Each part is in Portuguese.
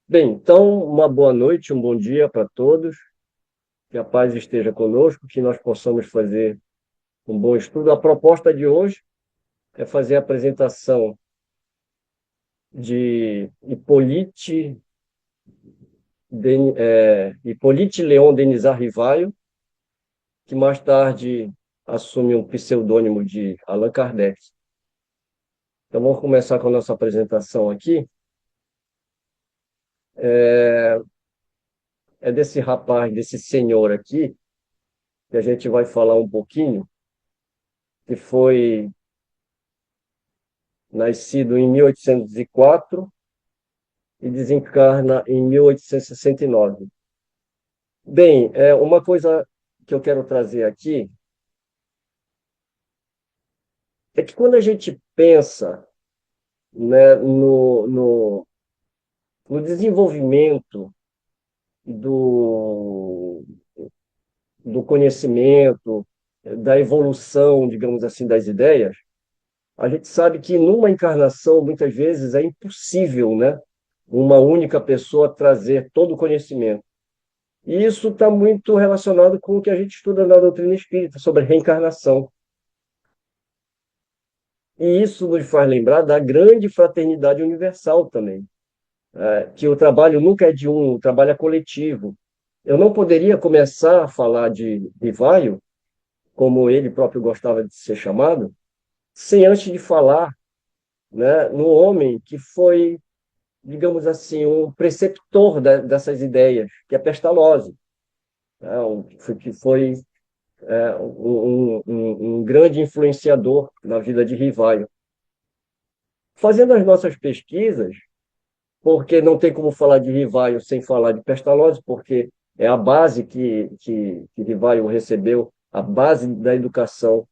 Bem, então, uma boa noite, um bom dia para todos. Que a paz esteja conosco, que nós possamos fazer um bom estudo. A proposta de hoje é fazer a apresentação de Hippolyte Léon Denisard Rivaio, que mais tarde assume um pseudônimo de Allan Kardec. Então, vamos começar com a nossa apresentação aqui. É, é desse rapaz, desse senhor aqui, que a gente vai falar um pouquinho, que foi nascido em 1804 e desencarna em 1869. Bem, uma coisa que eu quero trazer aqui é que quando a gente pensa, né, no desenvolvimento do, do conhecimento, da evolução, digamos assim, das ideias, a gente sabe que numa encarnação, muitas vezes, é impossível, né, uma única pessoa trazer todo o conhecimento. E isso está muito relacionado com o que a gente estuda na doutrina espírita, sobre reencarnação. E isso nos faz lembrar da grande fraternidade universal também, que o trabalho nunca é de um, o trabalho é coletivo. Eu não poderia começar a falar de Rivaio, como ele próprio gostava de ser chamado, sem antes de falar, né, no homem que foi, digamos assim, um preceptor dessas ideias, que é Pestalozzi, né, que foi um grande influenciador na vida de Rivaio. Fazendo as nossas pesquisas, porque não tem como falar de Rivaio sem falar de Pestalozzi, porque é a base que Rivaio recebeu, a base da educação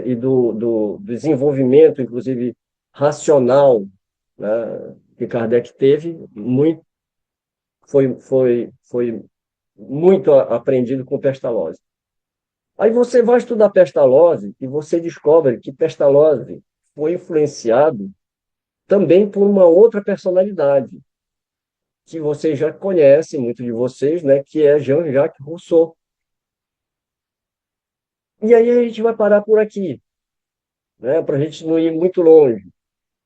e do desenvolvimento, inclusive racional, né, que Kardec teve, foi muito aprendido com Pestalozzi. Aí você vai estudar Pestalozzi e você descobre que Pestalozzi foi influenciado também por uma outra personalidade, que vocês já conhecem, muitos de vocês, né, que é Jean-Jacques Rousseau. E aí a gente vai parar por aqui, né, para a gente não ir muito longe.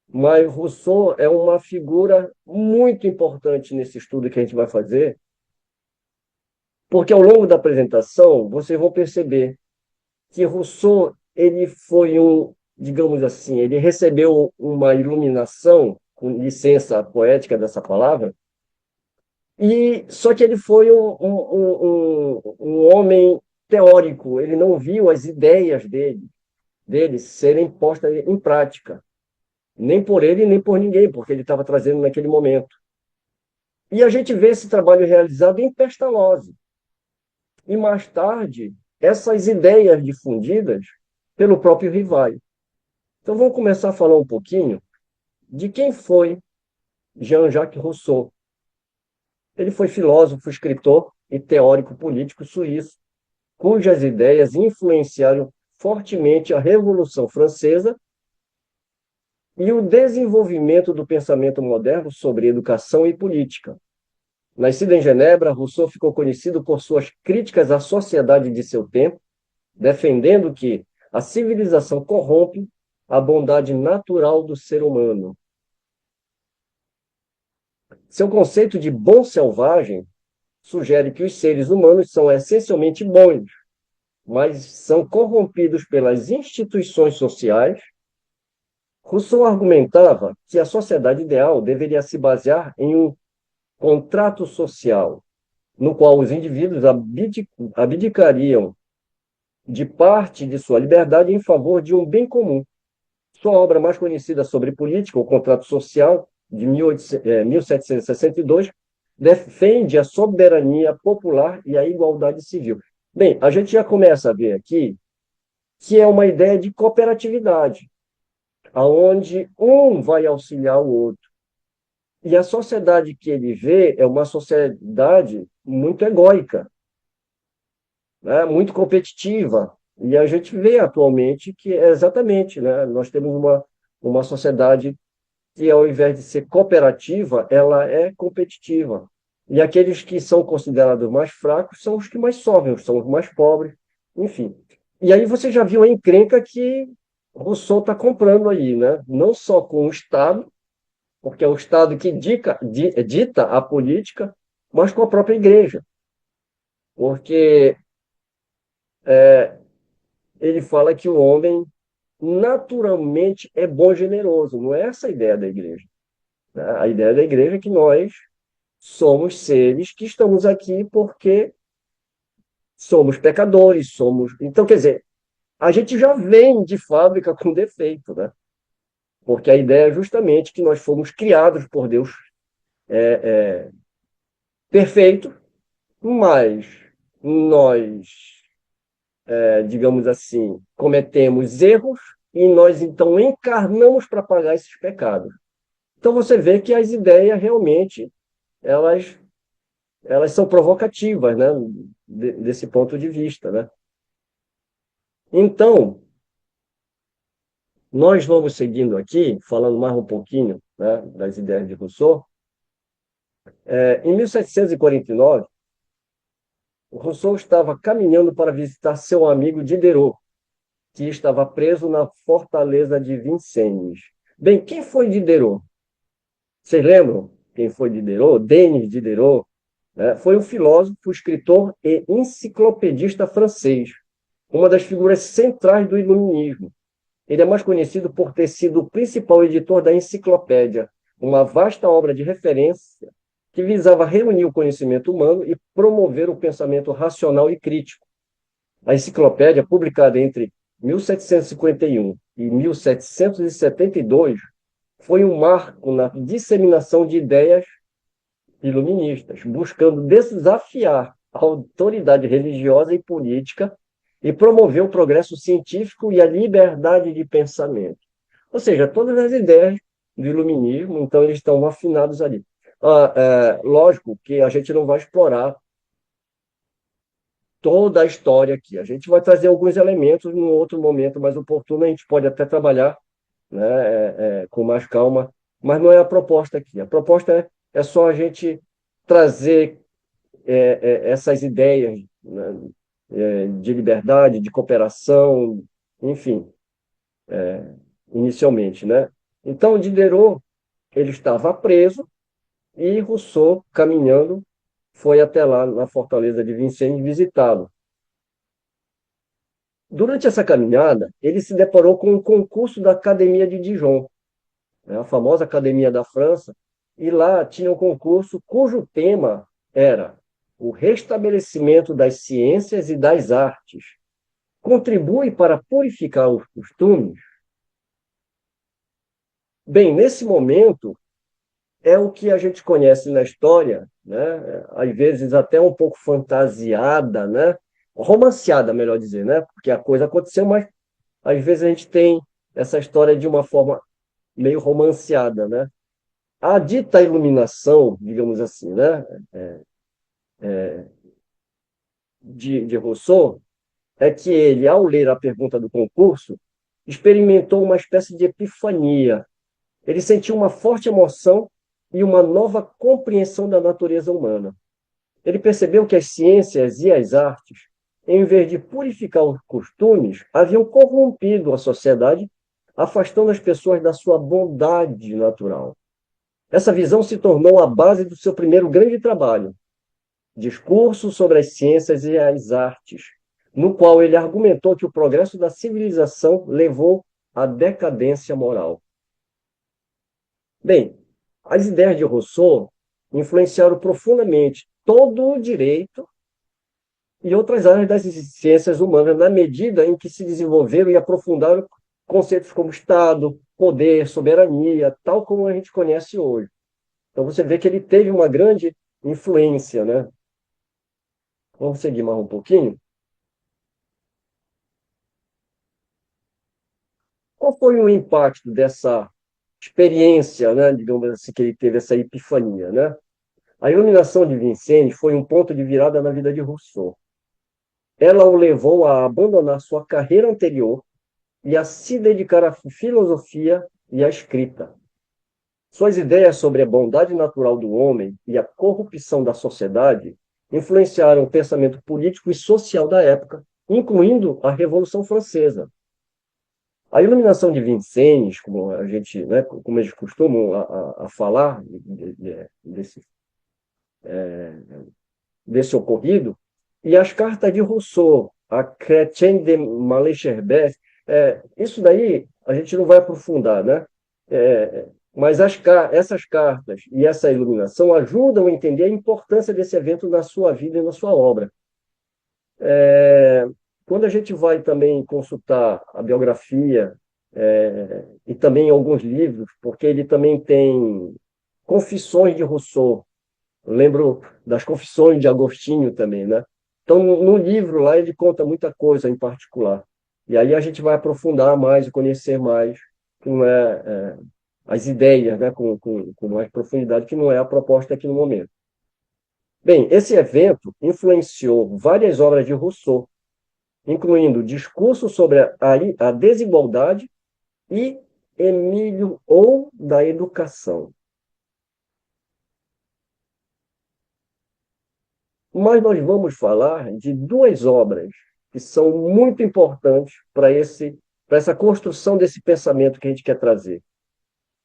Mas Rousseau é uma figura muito importante nesse estudo que a gente vai fazer, porque ao longo da apresentação vocês vão perceber que Rousseau ele foi digamos assim, ele recebeu uma iluminação, com licença poética dessa palavra, e só que ele foi um homem teórico, ele não viu as ideias dele serem postas em prática, nem por ele, nem por ninguém, porque ele estava trazendo naquele momento. E a gente vê esse trabalho realizado em Pestalozzi. E mais tarde, essas ideias difundidas pelo próprio Rivaio. Então vamos começar a falar um pouquinho de quem foi Jean-Jacques Rousseau. Ele foi filósofo, escritor e teórico político suíço, cujas ideias influenciaram fortemente a Revolução Francesa e o desenvolvimento do pensamento moderno sobre educação e política. Nascido em Genebra, Rousseau ficou conhecido por suas críticas à sociedade de seu tempo, defendendo que a civilização corrompe a bondade natural do ser humano. Seu conceito de bom selvagem sugere que os seres humanos são essencialmente bons, mas são corrompidos pelas instituições sociais. Rousseau argumentava que a sociedade ideal deveria se basear em um contrato social, no qual os indivíduos abdicariam de parte de sua liberdade em favor de um bem comum. Sua obra mais conhecida sobre política, O Contrato Social, de 1762, defende a soberania popular e a igualdade civil. Bem, a gente já começa a ver aqui que é uma ideia de cooperatividade, aonde um vai auxiliar o outro. E a sociedade que ele vê é uma sociedade muito egóica, né? Muito competitiva. E a gente vê atualmente que é exatamente, né? Nós temos uma sociedade que, ao invés de ser cooperativa, ela é competitiva. E aqueles que são considerados mais fracos são os que mais sofrem, são os mais pobres, enfim. E aí você já viu a encrenca que Rousseau está comprando aí, né? Não só com o Estado, porque é o Estado que dita a política, mas com a própria igreja. Porque ele fala que o homem naturalmente é bom e generoso. Não é essa a ideia da igreja, né? A ideia da igreja é que nós somos seres que estamos aqui porque somos pecadores, somos. Então, quer dizer, a gente já vem de fábrica com defeito, né? Porque a ideia é justamente que nós fomos criados por Deus perfeito, mas nós, digamos assim, cometemos erros e nós então encarnamos para pagar esses pecados. Então você vê que as ideias realmente elas elas são provocativas, né? Desse ponto de vista, né? Então, nós vamos seguindo aqui, falando mais um pouquinho, né, das ideias de Rousseau. Em 1749, Rousseau estava caminhando para visitar seu amigo Diderot, que estava preso na fortaleza de Vincennes. Bem, quem foi Diderot? Vocês lembram quem foi Diderot? Denis Diderot, né? Foi um filósofo, escritor e enciclopedista francês, uma das figuras centrais do iluminismo. Ele é mais conhecido por ter sido o principal editor da Enciclopédia, uma vasta obra de referência que visava reunir o conhecimento humano e promover o pensamento racional e crítico. A Enciclopédia, publicada entre 1751 e 1772, foi um marco na disseminação de ideias iluministas, buscando desafiar a autoridade religiosa e política e promover o progresso científico e a liberdade de pensamento. Ou seja, todas as ideias do iluminismo, então, eles estão afinados ali. Lógico que a gente não vai explorar toda a história aqui. A gente vai trazer alguns elementos num outro momento mais oportuno, a gente pode até trabalhar, né, com mais calma, mas não é a proposta aqui. A proposta é só a gente trazer essas ideias, né, de liberdade, de cooperação, enfim, inicialmente, né? Então, Diderot, ele estava preso e Rousseau, caminhando, foi até lá na fortaleza de Vincennes visitá-lo. Durante essa caminhada, ele se deparou com um concurso da Academia de Dijon, né, a famosa Academia da França, e lá tinha um concurso cujo tema era o restabelecimento das ciências e das artes. Contribui para purificar os costumes? Bem, nesse momento, é o que a gente conhece na história, né? Às vezes até um pouco fantasiada, né? Romanceada, melhor dizer, né? Porque a coisa aconteceu, mas às vezes a gente tem essa história de uma forma meio romanceada, né? A dita iluminação, digamos assim, né, de Rousseau, é que ele, ao ler a pergunta do concurso, experimentou uma espécie de epifania. Ele sentiu uma forte emoção e uma nova compreensão da natureza humana. Ele percebeu que as ciências e as artes, em vez de purificar os costumes, haviam corrompido a sociedade, afastando as pessoas da sua bondade natural. Essa visão se tornou a base do seu primeiro grande trabalho, Discurso sobre as Ciências e as Artes, no qual ele argumentou que o progresso da civilização levou à decadência moral. Bem, as ideias de Rousseau influenciaram profundamente todo o direito e outras áreas das ciências humanas, na medida em que se desenvolveram e aprofundaram conceitos como Estado, poder, soberania, tal como a gente conhece hoje. Então você vê que ele teve uma grande influência, né? Vamos seguir mais um pouquinho. Qual foi o impacto dessa experiência, né, digamos assim, que ele teve essa epifania, né? A iluminação de Vincennes foi um ponto de virada na vida de Rousseau. Ela o levou a abandonar sua carreira anterior e a se dedicar à filosofia e à escrita. Suas ideias sobre a bondade natural do homem e a corrupção da sociedade influenciaram o pensamento político e social da época, incluindo a Revolução Francesa. A iluminação de Vincennes, como a gente, né, como eles costumam a falar desse ocorrido, e as cartas de Rousseau, a Chrétien de Malesherbes, isso daí a gente não vai aprofundar, né? Mas essas cartas e essa iluminação ajudam a entender a importância desse evento na sua vida e na sua obra. Quando a gente vai também consultar a biografia e também alguns livros, porque ele também tem Confissões de Rousseau, eu lembro das Confissões de Agostinho também, né? Então, no livro lá, ele conta muita coisa em particular. E aí a gente vai aprofundar mais e conhecer mais como as ideias, né? Com mais profundidade, que não é a proposta aqui no momento. Bem, esse evento influenciou várias obras de Rousseau, incluindo Discurso sobre a Desigualdade e Emílio ou da Educação. Mas nós vamos falar de duas obras que são muito importantes para essa construção desse pensamento que a gente quer trazer,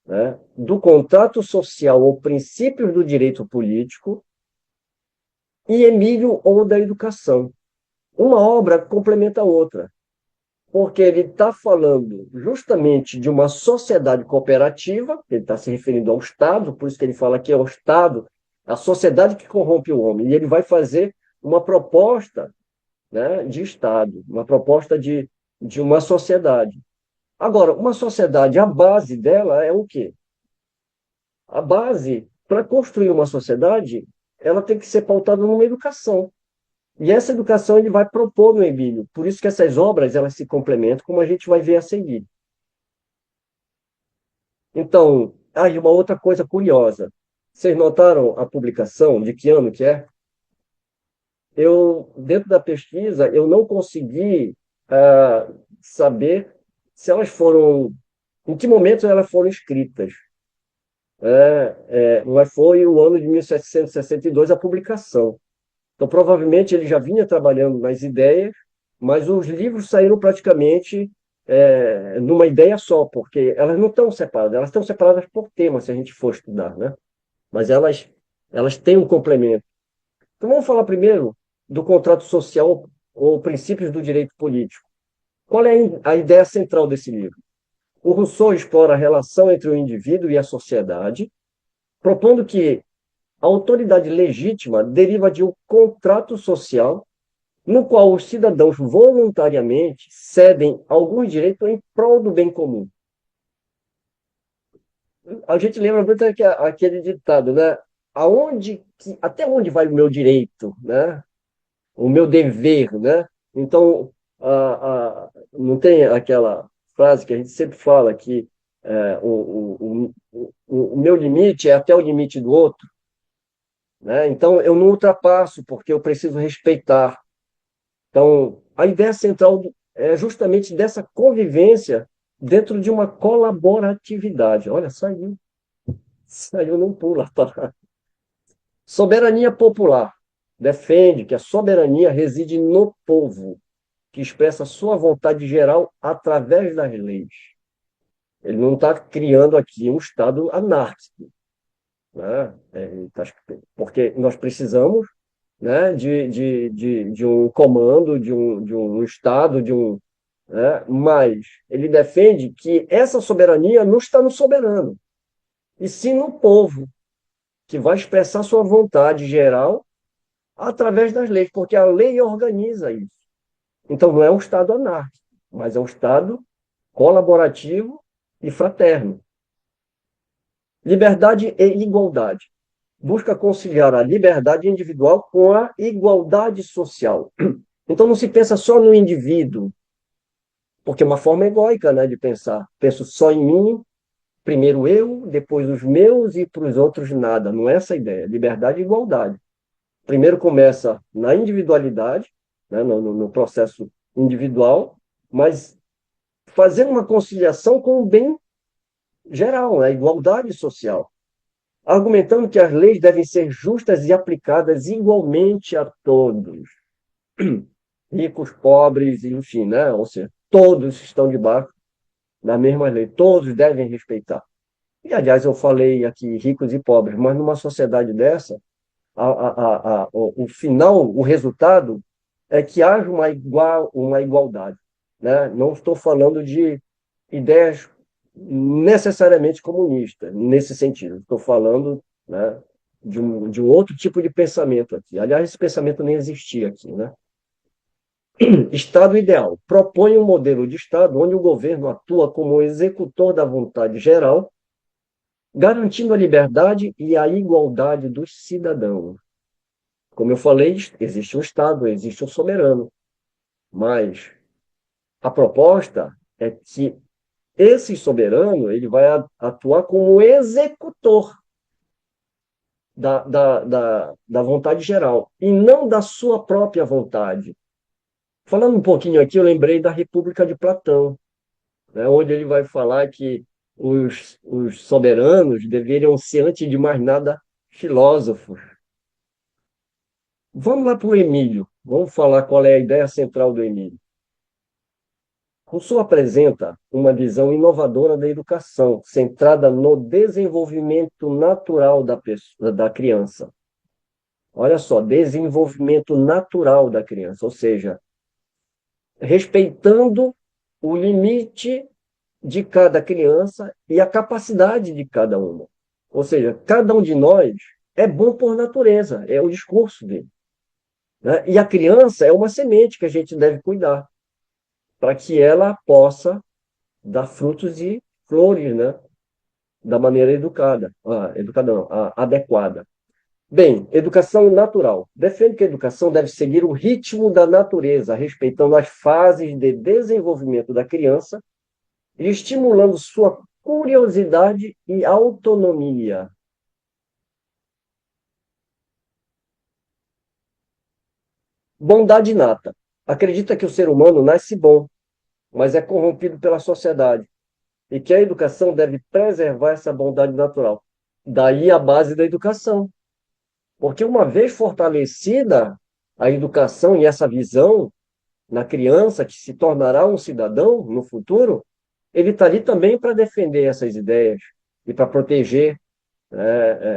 né? Do contrato social ou princípios do direito político e Emílio ou da Educação. Uma obra complementa a outra, porque ele está falando justamente de uma sociedade cooperativa, ele está se referindo ao Estado, por isso que ele fala que é o Estado, a sociedade que corrompe o homem, e ele vai fazer uma proposta, né, de Estado, uma proposta de uma sociedade. Agora, uma sociedade, a base dela é o quê? A base, para construir uma sociedade, ela tem que ser pautada numa educação. E essa educação ele vai propor no Emílio. Por isso que essas obras elas se complementam, como a gente vai ver a seguir. Então, aí uma outra coisa curiosa. Vocês notaram a publicação de que ano que é? Dentro da pesquisa, eu não consegui saber se elas foram, em que momento elas foram escritas. Mas foi o ano de 1762 a publicação. Então, provavelmente ele já vinha trabalhando nas ideias, mas os livros saíram praticamente numa ideia só, porque elas não estão separadas, elas estão separadas por tema, se a gente for estudar, né? Mas elas têm um complemento. Então, vamos falar primeiro do contrato social ou princípios do direito político. Qual é a ideia central desse livro? O Rousseau explora a relação entre o indivíduo e a sociedade, propondo que a autoridade legítima deriva de um contrato social no qual os cidadãos voluntariamente cedem alguns direitos em prol do bem comum. A gente lembra muito aquele ditado, né? Até onde vai o meu direito, né? O meu dever, né? Então, não tem aquela frase que a gente sempre fala que o meu limite é até o limite do outro, né? Então, eu não ultrapasso, porque eu preciso respeitar. Então, a ideia central é justamente dessa convivência dentro de uma colaboratividade. Olha, saiu num pulo. Soberania popular. Defende que a soberania reside no povo, que expressa sua vontade geral através das leis. Ele não está criando aqui um Estado anárquico, né? Porque nós precisamos, né, de um comando, de um Estado, né? Mas ele defende que essa soberania não está no soberano, e sim no povo, que vai expressar sua vontade geral através das leis, porque a lei organiza isso. Então, não é um Estado anárquico, mas é um Estado colaborativo e fraterno. Liberdade e igualdade. Busca conciliar a liberdade individual com a igualdade social. Então, não se pensa só no indivíduo, porque é uma forma egóica, né, de pensar. Penso só em mim, primeiro eu, depois os meus e para os outros nada. Não é essa a ideia. Liberdade e igualdade. Primeiro começa na individualidade, né, no processo individual, mas fazendo uma conciliação com o bem geral, a igualdade social, argumentando que as leis devem ser justas e aplicadas igualmente a todos, ricos, pobres, enfim, né? Ou seja, todos estão debaixo da mesma lei, todos devem respeitar. E, aliás, eu falei aqui ricos e pobres, mas numa sociedade dessa, o final, o resultado é que haja uma igualdade, né? Não estou falando de ideias necessariamente comunistas, nesse sentido. Estou falando, né, de um outro tipo de pensamento aqui. Aliás, esse pensamento nem existia aqui, né? Estado ideal. Propõe um modelo de Estado onde o governo atua como executor da vontade geral, garantindo a liberdade e a igualdade dos cidadãos. Como eu falei, existe um Estado, existe um soberano, mas a proposta é que esse soberano ele vai atuar como executor da vontade geral, e não da sua própria vontade. Falando um pouquinho aqui, eu lembrei da República de Platão, né, onde ele vai falar que os soberanos deveriam ser, antes de mais nada, filósofos. Vamos lá para o Emílio. Vamos falar qual é a ideia central do Emílio. Rousseau apresenta uma visão inovadora da educação, centrada no desenvolvimento natural da criança. Olha só, desenvolvimento natural da criança, ou seja, respeitando o limite de cada criança e a capacidade de cada uma. Ou seja, cada um de nós é bom por natureza, é o discurso dele, né? E a criança é uma semente que a gente deve cuidar, para que ela possa dar frutos e flores, né? Da maneira educada, educada não, adequada. Bem, educação natural. Defende que a educação deve seguir o ritmo da natureza, respeitando as fases de desenvolvimento da criança e estimulando sua curiosidade e autonomia. Bondade inata. Acredita que o ser humano nasce bom, mas é corrompido pela sociedade e que a educação deve preservar essa bondade natural. Daí a base da educação. Porque uma vez fortalecida a educação e essa visão na criança, que se tornará um cidadão no futuro, ele está ali também para defender essas ideias e para proteger,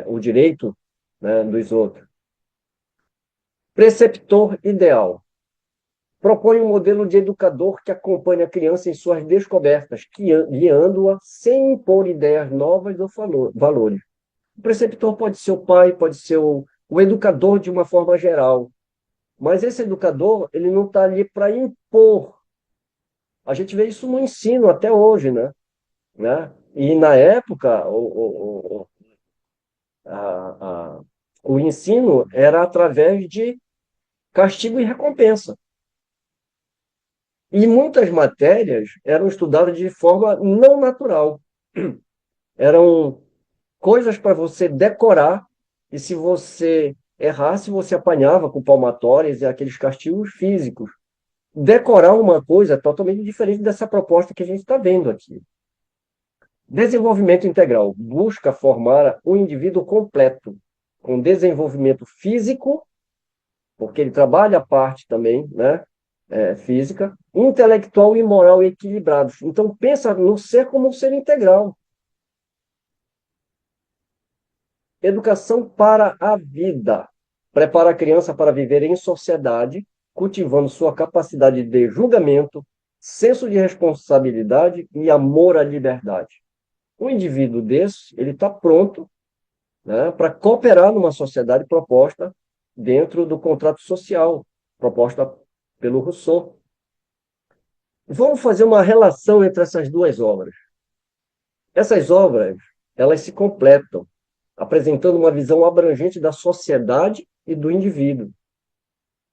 o direito, né, dos outros. Preceptor ideal. Propõe um modelo de educador que acompanhe a criança em suas descobertas, guiando-a sem impor ideias novas ou valores. O preceptor pode ser o pai, pode ser o educador de uma forma geral, mas esse educador ele não está ali para impor. A gente vê isso no ensino até hoje, né? E na época, a, o ensino era através de castigo e recompensa. E muitas matérias eram estudadas de forma não natural. Eram coisas para você decorar, e se você errasse, você apanhava com palmatórias e aqueles castigos físicos. Decorar uma coisa totalmente diferente dessa proposta que a gente está vendo aqui. Desenvolvimento integral busca formar um indivíduo completo, com desenvolvimento físico, porque ele trabalha a parte também, né, física, intelectual e moral equilibrados. Então, pensa no ser como um ser integral. Educação para a vida. Prepara a criança para viver em sociedade, cultivando sua capacidade de julgamento, senso de responsabilidade e amor à liberdade. Um indivíduo desse, ele está pronto, né, para cooperar numa sociedade proposta dentro do contrato social, proposta pelo Rousseau. Vamos fazer uma relação entre essas duas obras. Essas obras, elas se completam, apresentando uma visão abrangente da sociedade e do indivíduo.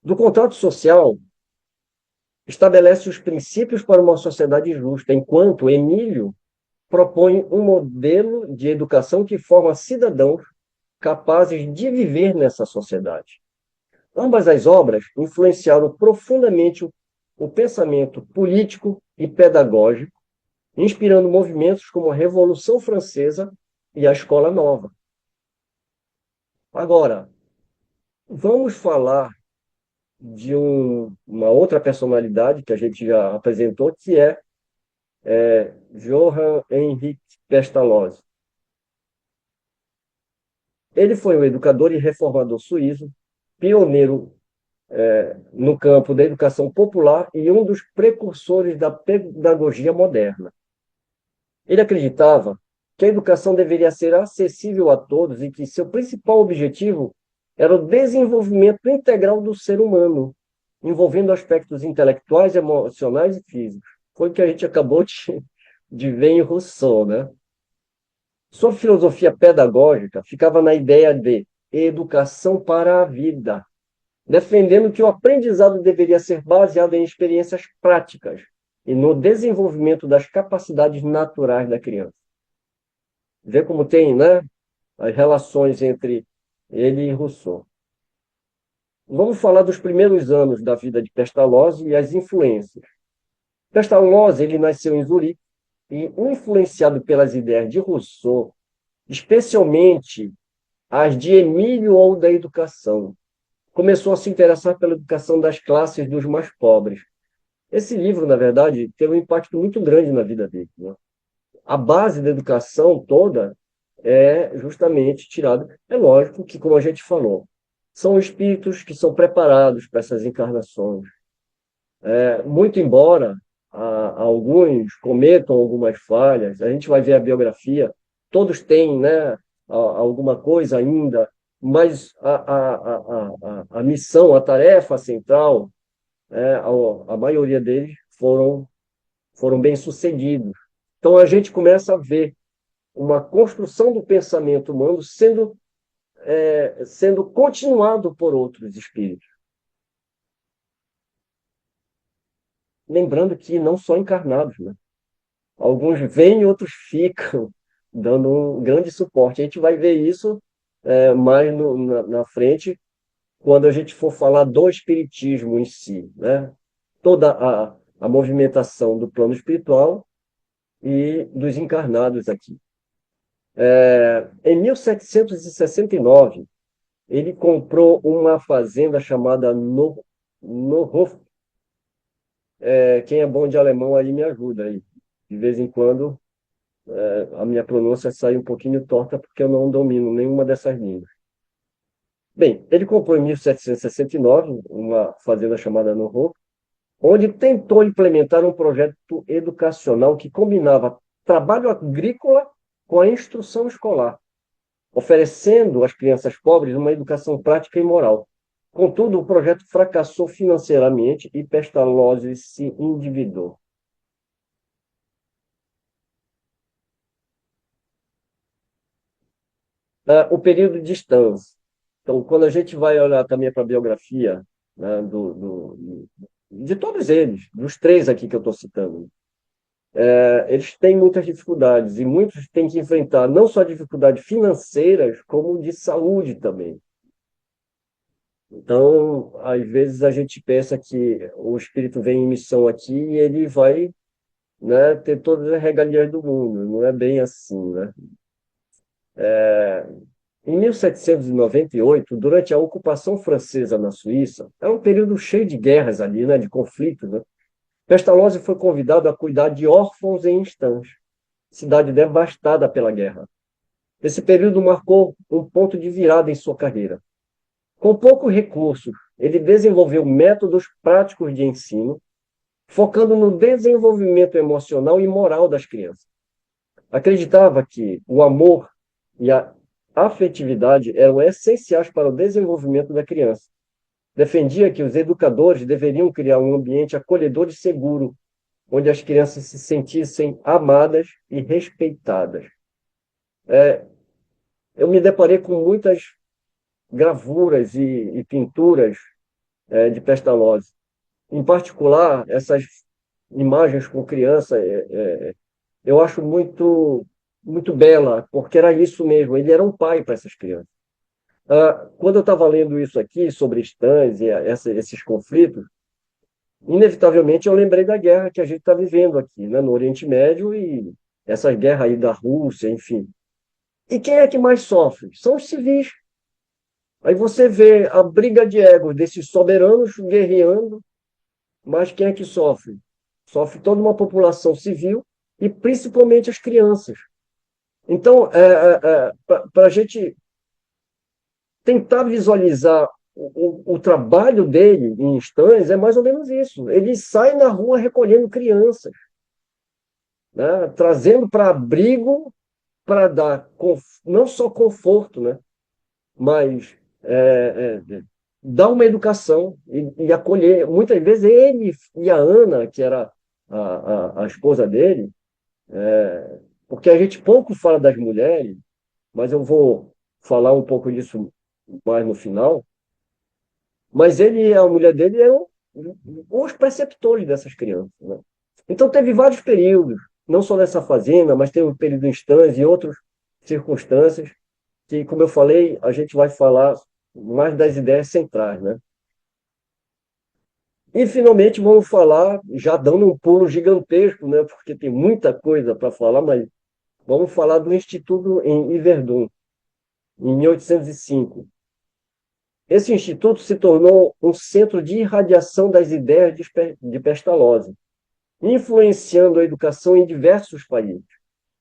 Do contrato social, estabelece os princípios para uma sociedade justa, enquanto Emílio propõe um modelo de educação que forma cidadãos capazes de viver nessa sociedade. Ambas as obras influenciaram profundamente o pensamento político e pedagógico, inspirando movimentos como a Revolução Francesa e a Escola Nova. Agora, vamos falar de uma outra personalidade que a gente já apresentou, que é Johann Henrique Pestalozzi. Ele foi um educador e reformador suíço, pioneiro no campo da educação popular e um dos precursores da pedagogia moderna. Ele acreditava que a educação deveria ser acessível a todos e que seu principal objetivo era o desenvolvimento integral do ser humano, envolvendo aspectos intelectuais, emocionais e físicos. Foi o que a gente acabou de ver em Rousseau, né? Sua filosofia pedagógica ficava na ideia de educação para a vida, defendendo que o aprendizado deveria ser baseado em experiências práticas e no desenvolvimento das capacidades naturais da criança. Vê como tem, né, as relações entre ele e Rousseau. Vamos falar dos primeiros anos da vida de Pestalozzi e as influências. Pestalozzi, ele nasceu em Zurique e, influenciado pelas ideias de Rousseau, especialmente as de Emílio ou da educação, começou a se interessar pela educação das classes dos mais pobres. Esse livro, na verdade, teve um impacto muito grande na vida dele, né? A base da educação toda é justamente tirada. É lógico que, como a gente falou, são espíritos que são preparados para essas encarnações. Muito embora alguns cometam algumas falhas, a gente vai ver a biografia, todos têm, né, alguma coisa ainda, mas a missão, a tarefa central, a maioria deles foram bem-sucedidos. Então a gente começa a ver uma construção do pensamento humano sendo continuado por outros espíritos. Lembrando que não só encarnados, né? Alguns vêm e outros ficam, dando um grande suporte. A gente vai ver isso mais na frente, quando a gente for falar do espiritismo em si, né? Toda a movimentação do plano espiritual e dos encarnados aqui. Em 1769, ele comprou uma fazenda chamada Nohof. Quem é bom de alemão aí me ajuda aí. De vez em quando a minha pronúncia sai um pouquinho torta porque eu não domino nenhuma dessas línguas. Bem, ele comprou em 1769 uma fazenda chamada Nohof, onde tentou implementar um projeto educacional que combinava trabalho agrícola com a instrução escolar, oferecendo às crianças pobres uma educação prática e moral. Contudo, o projeto fracassou financeiramente e Pestalozzi se endividou. O período de Stans. Então, quando a gente vai olhar também para a biografia, né, de todos eles, dos três aqui que eu estou citando, eles têm muitas dificuldades e muitos têm que enfrentar não só dificuldades financeiras, como de saúde também. Então, às vezes a gente pensa que o espírito vem em missão aqui e ele vai, né, ter todas as regalias do mundo. Não é bem assim, né? Em 1798, durante a ocupação francesa na Suíça, é um período cheio de guerras ali, né, de conflitos, né? Pestalozzi foi convidado a cuidar de órfãos em Stange, cidade devastada pela guerra. Esse período marcou um ponto de virada em sua carreira. Com poucos recursos, ele desenvolveu métodos práticos de ensino, focando no desenvolvimento emocional e moral das crianças. Acreditava que o amor e a afetividade eram essenciais para o desenvolvimento da criança. Defendia que os educadores deveriam criar um ambiente acolhedor e seguro, onde as crianças se sentissem amadas e respeitadas. Eu me deparei com muitas gravuras e pinturas de Pestalozzi. Em particular, essas imagens com criança, eu acho muito bela, porque era isso mesmo, ele era um pai para essas crianças. Quando eu estava lendo isso aqui, sobre Stans e esses conflitos, Inevitavelmente, eu lembrei da guerra que a gente está vivendo aqui, né, no Oriente Médio e essa guerra aí da Rússia, enfim. E quem é que mais sofre? São os civis. Aí você vê a briga de ego desses soberanos guerreando, mas quem é que sofre? Sofre toda uma população civil e principalmente as crianças. Então, para a gente tentar visualizar o trabalho dele em instâncias, é mais ou menos isso. Ele sai na rua recolhendo crianças, né? Trazendo para abrigo, para dar não só conforto, né? Mas dar uma educação e acolher. Muitas vezes ele e a Ana, que era a esposa dele, porque a gente pouco fala das mulheres, mas eu vou falar um pouco disso mais no final. Mas ele e a mulher dele eram os preceptores dessas crianças, né? Então teve vários períodos, não só nessa fazenda, mas teve um período em Stans e outras circunstâncias, que, como eu falei, a gente vai falar mais das ideias centrais, né? E finalmente vamos falar, já dando um pulo gigantesco, né? Porque tem muita coisa para falar, mas vamos falar do Instituto em Yverdon, em 1805. Esse instituto se tornou um centro de irradiação das ideias de Pestalozzi, influenciando a educação em diversos países.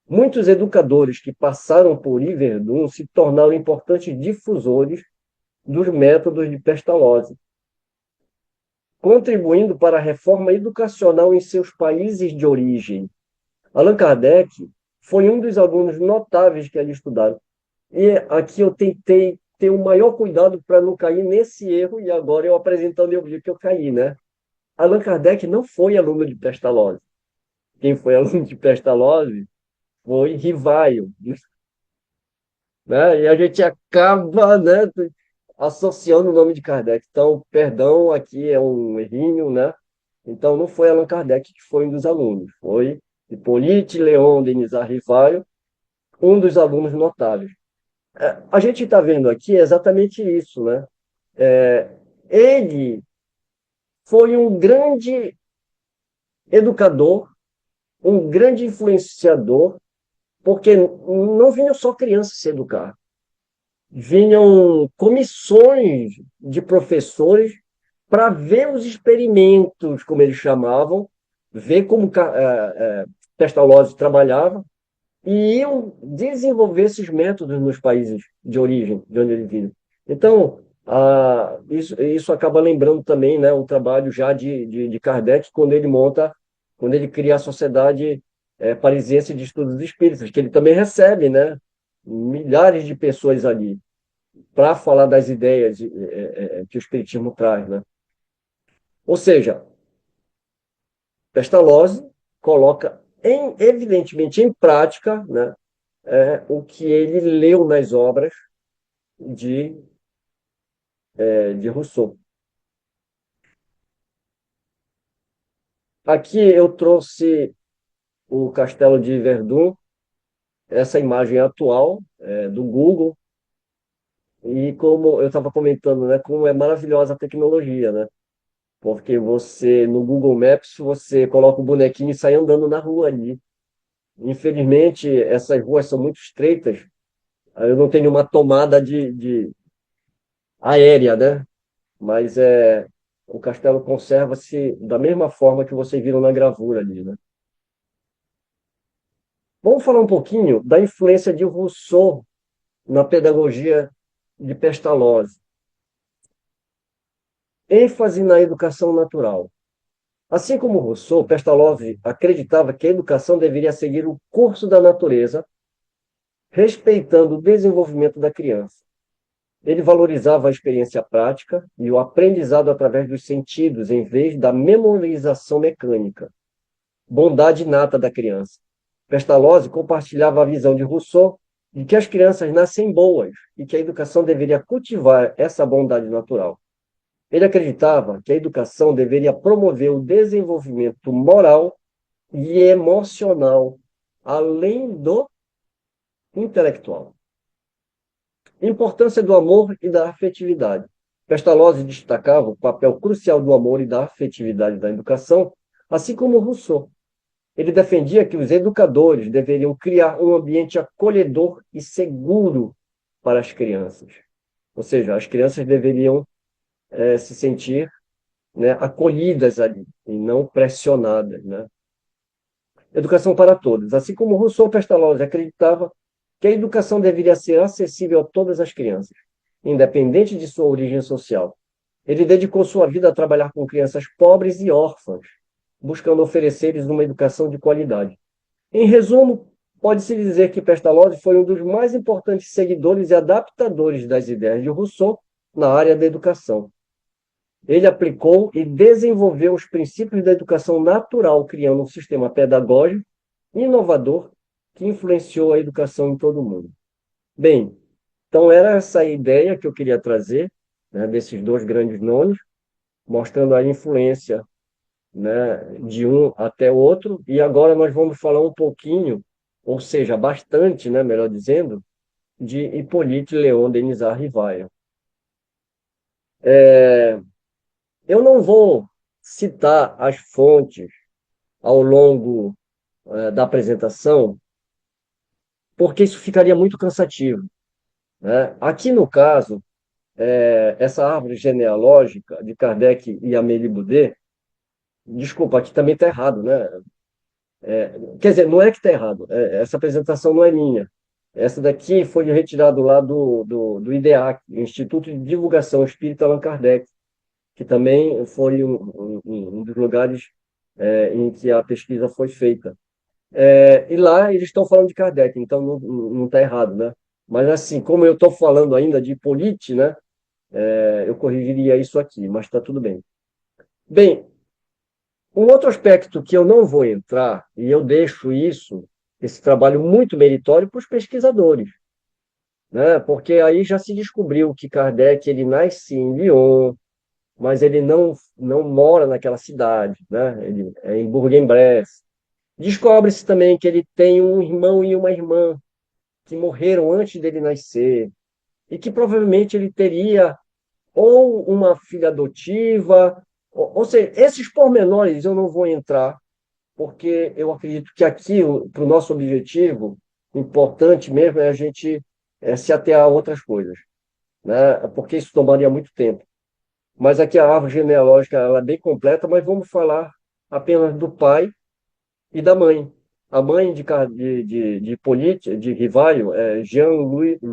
Muitos educadores que passaram por Yverdon se tornaram importantes difusores dos métodos de Pestalozzi, contribuindo para a reforma educacional em seus países de origem. Allan Kardec foi um dos alunos notáveis que ali estudaram. E aqui eu tentei ter o maior cuidado para não cair nesse erro, e agora eu apresentando eu vi que eu caí, né? Allan Kardec não foi aluno de Pestalozzi. Quem foi aluno de Pestalozzi foi Rivaio, né? E a gente acaba, né, associando o nome de Kardec. Então, perdão, aqui é um errinho, né? Então, não foi Allan Kardec que foi um dos alunos, foi Hippolyte Léon Denisard Rivaio, um dos alunos notáveis. A gente está vendo aqui exatamente isso, né? Ele foi um grande educador, um grande influenciador, porque não vinham só crianças se educar, vinham comissões de professores para ver os experimentos, como eles chamavam, ver como Pestalozzi trabalhava e iam desenvolver esses métodos nos países de origem, de onde ele vinha. Então, isso acaba lembrando também, né, o trabalho já de Kardec, quando ele cria a Sociedade Parisiense de Estudos Espíritas, que ele também recebe, né, milhares de pessoas ali para falar das ideias que o Espiritismo traz, né? Ou seja, Pestalozzi coloca evidentemente em prática, né, o que ele leu nas obras de, de Rousseau. Aqui eu trouxe o Castelo de Verdun, essa imagem atual do Google, e como eu estava comentando, né, como é maravilhosa a tecnologia, né? Porque você, no Google Maps, você coloca o bonequinho e sai andando na rua ali. Infelizmente, essas ruas são muito estreitas, eu não tenho uma tomada de aérea, né? Mas o castelo conserva-se da mesma forma que vocês viram na gravura ali, né? Vamos falar um pouquinho da influência de Rousseau na pedagogia de Pestalozzi. ênfase na educação natural. Assim como Rousseau, Pestalozzi acreditava que a educação deveria seguir o curso da natureza, respeitando o desenvolvimento da criança. Ele valorizava a experiência prática e o aprendizado através dos sentidos, em vez da memorização mecânica. Bondade inata da criança. Pestalozzi compartilhava a visão de Rousseau de que as crianças nascem boas e que a educação deveria cultivar essa bondade natural. Ele acreditava que a educação deveria promover o desenvolvimento moral e emocional, além do intelectual. Importância do amor e da afetividade. Pestalozzi destacava o papel crucial do amor e da afetividade da educação, assim como Rousseau. Ele defendia que os educadores deveriam criar um ambiente acolhedor e seguro para as crianças. Ou seja, as crianças deveriam se sentir, né, acolhidas ali e não pressionadas, né? Educação para todos. Assim como Rousseau, Pestalozzi acreditava que a educação deveria ser acessível a todas as crianças, independente de sua origem social. Ele dedicou sua vida a trabalhar com crianças pobres e órfãs, buscando oferecer-lhes uma educação de qualidade. Em resumo, pode-se dizer que Pestalozzi foi um dos mais importantes seguidores e adaptadores das ideias de Rousseau na área da educação. Ele aplicou e desenvolveu os princípios da educação natural, criando um sistema pedagógico inovador que influenciou a educação em todo o mundo. Bem, então era essa a ideia que eu queria trazer, né, desses dois grandes nomes, mostrando a influência, né, de um até o outro. E agora nós vamos falar um pouquinho, ou seja, bastante, né, melhor dizendo, de Hippolyte Léon Denis Rivaio. Eu não vou citar as fontes ao longo da apresentação, porque isso ficaria muito cansativo, né? Aqui no caso, essa árvore genealógica de Kardec e Amélie Boudet, desculpa, aqui também está errado, né? Quer dizer, não é que está errado, essa apresentação não é minha. Essa daqui foi retirado lá do IDEAC, Instituto de Divulgação Espírita Allan Kardec, que também foi um dos lugares em que a pesquisa foi feita. E lá eles estão falando de Kardec, então não está errado, né? Mas assim, como eu estou falando ainda de Hippolyte, né? Eu corrigiria isso aqui, mas está tudo bem. Bem, um outro aspecto que eu não vou entrar, e eu deixo isso, esse trabalho muito meritório para os pesquisadores, né? Porque aí já se descobriu que Kardec ele nasce em Lyon, mas ele não mora naquela cidade, né? Ele é em Bourg-en-Bresse. Descobre-se também que ele tem um irmão e uma irmã que morreram antes dele nascer, e que provavelmente ele teria ou uma filha adotiva, ou seja, esses pormenores eu não vou entrar, porque eu acredito que aqui, para o nosso objetivo, importante mesmo é a gente se ater a outras coisas, né? Porque isso tomaria muito tempo. Mas aqui a árvore genealógica ela é bem completa, mas vamos falar apenas do pai e da mãe. A mãe de Hippolyte, de Rivaio, é Jean-Louise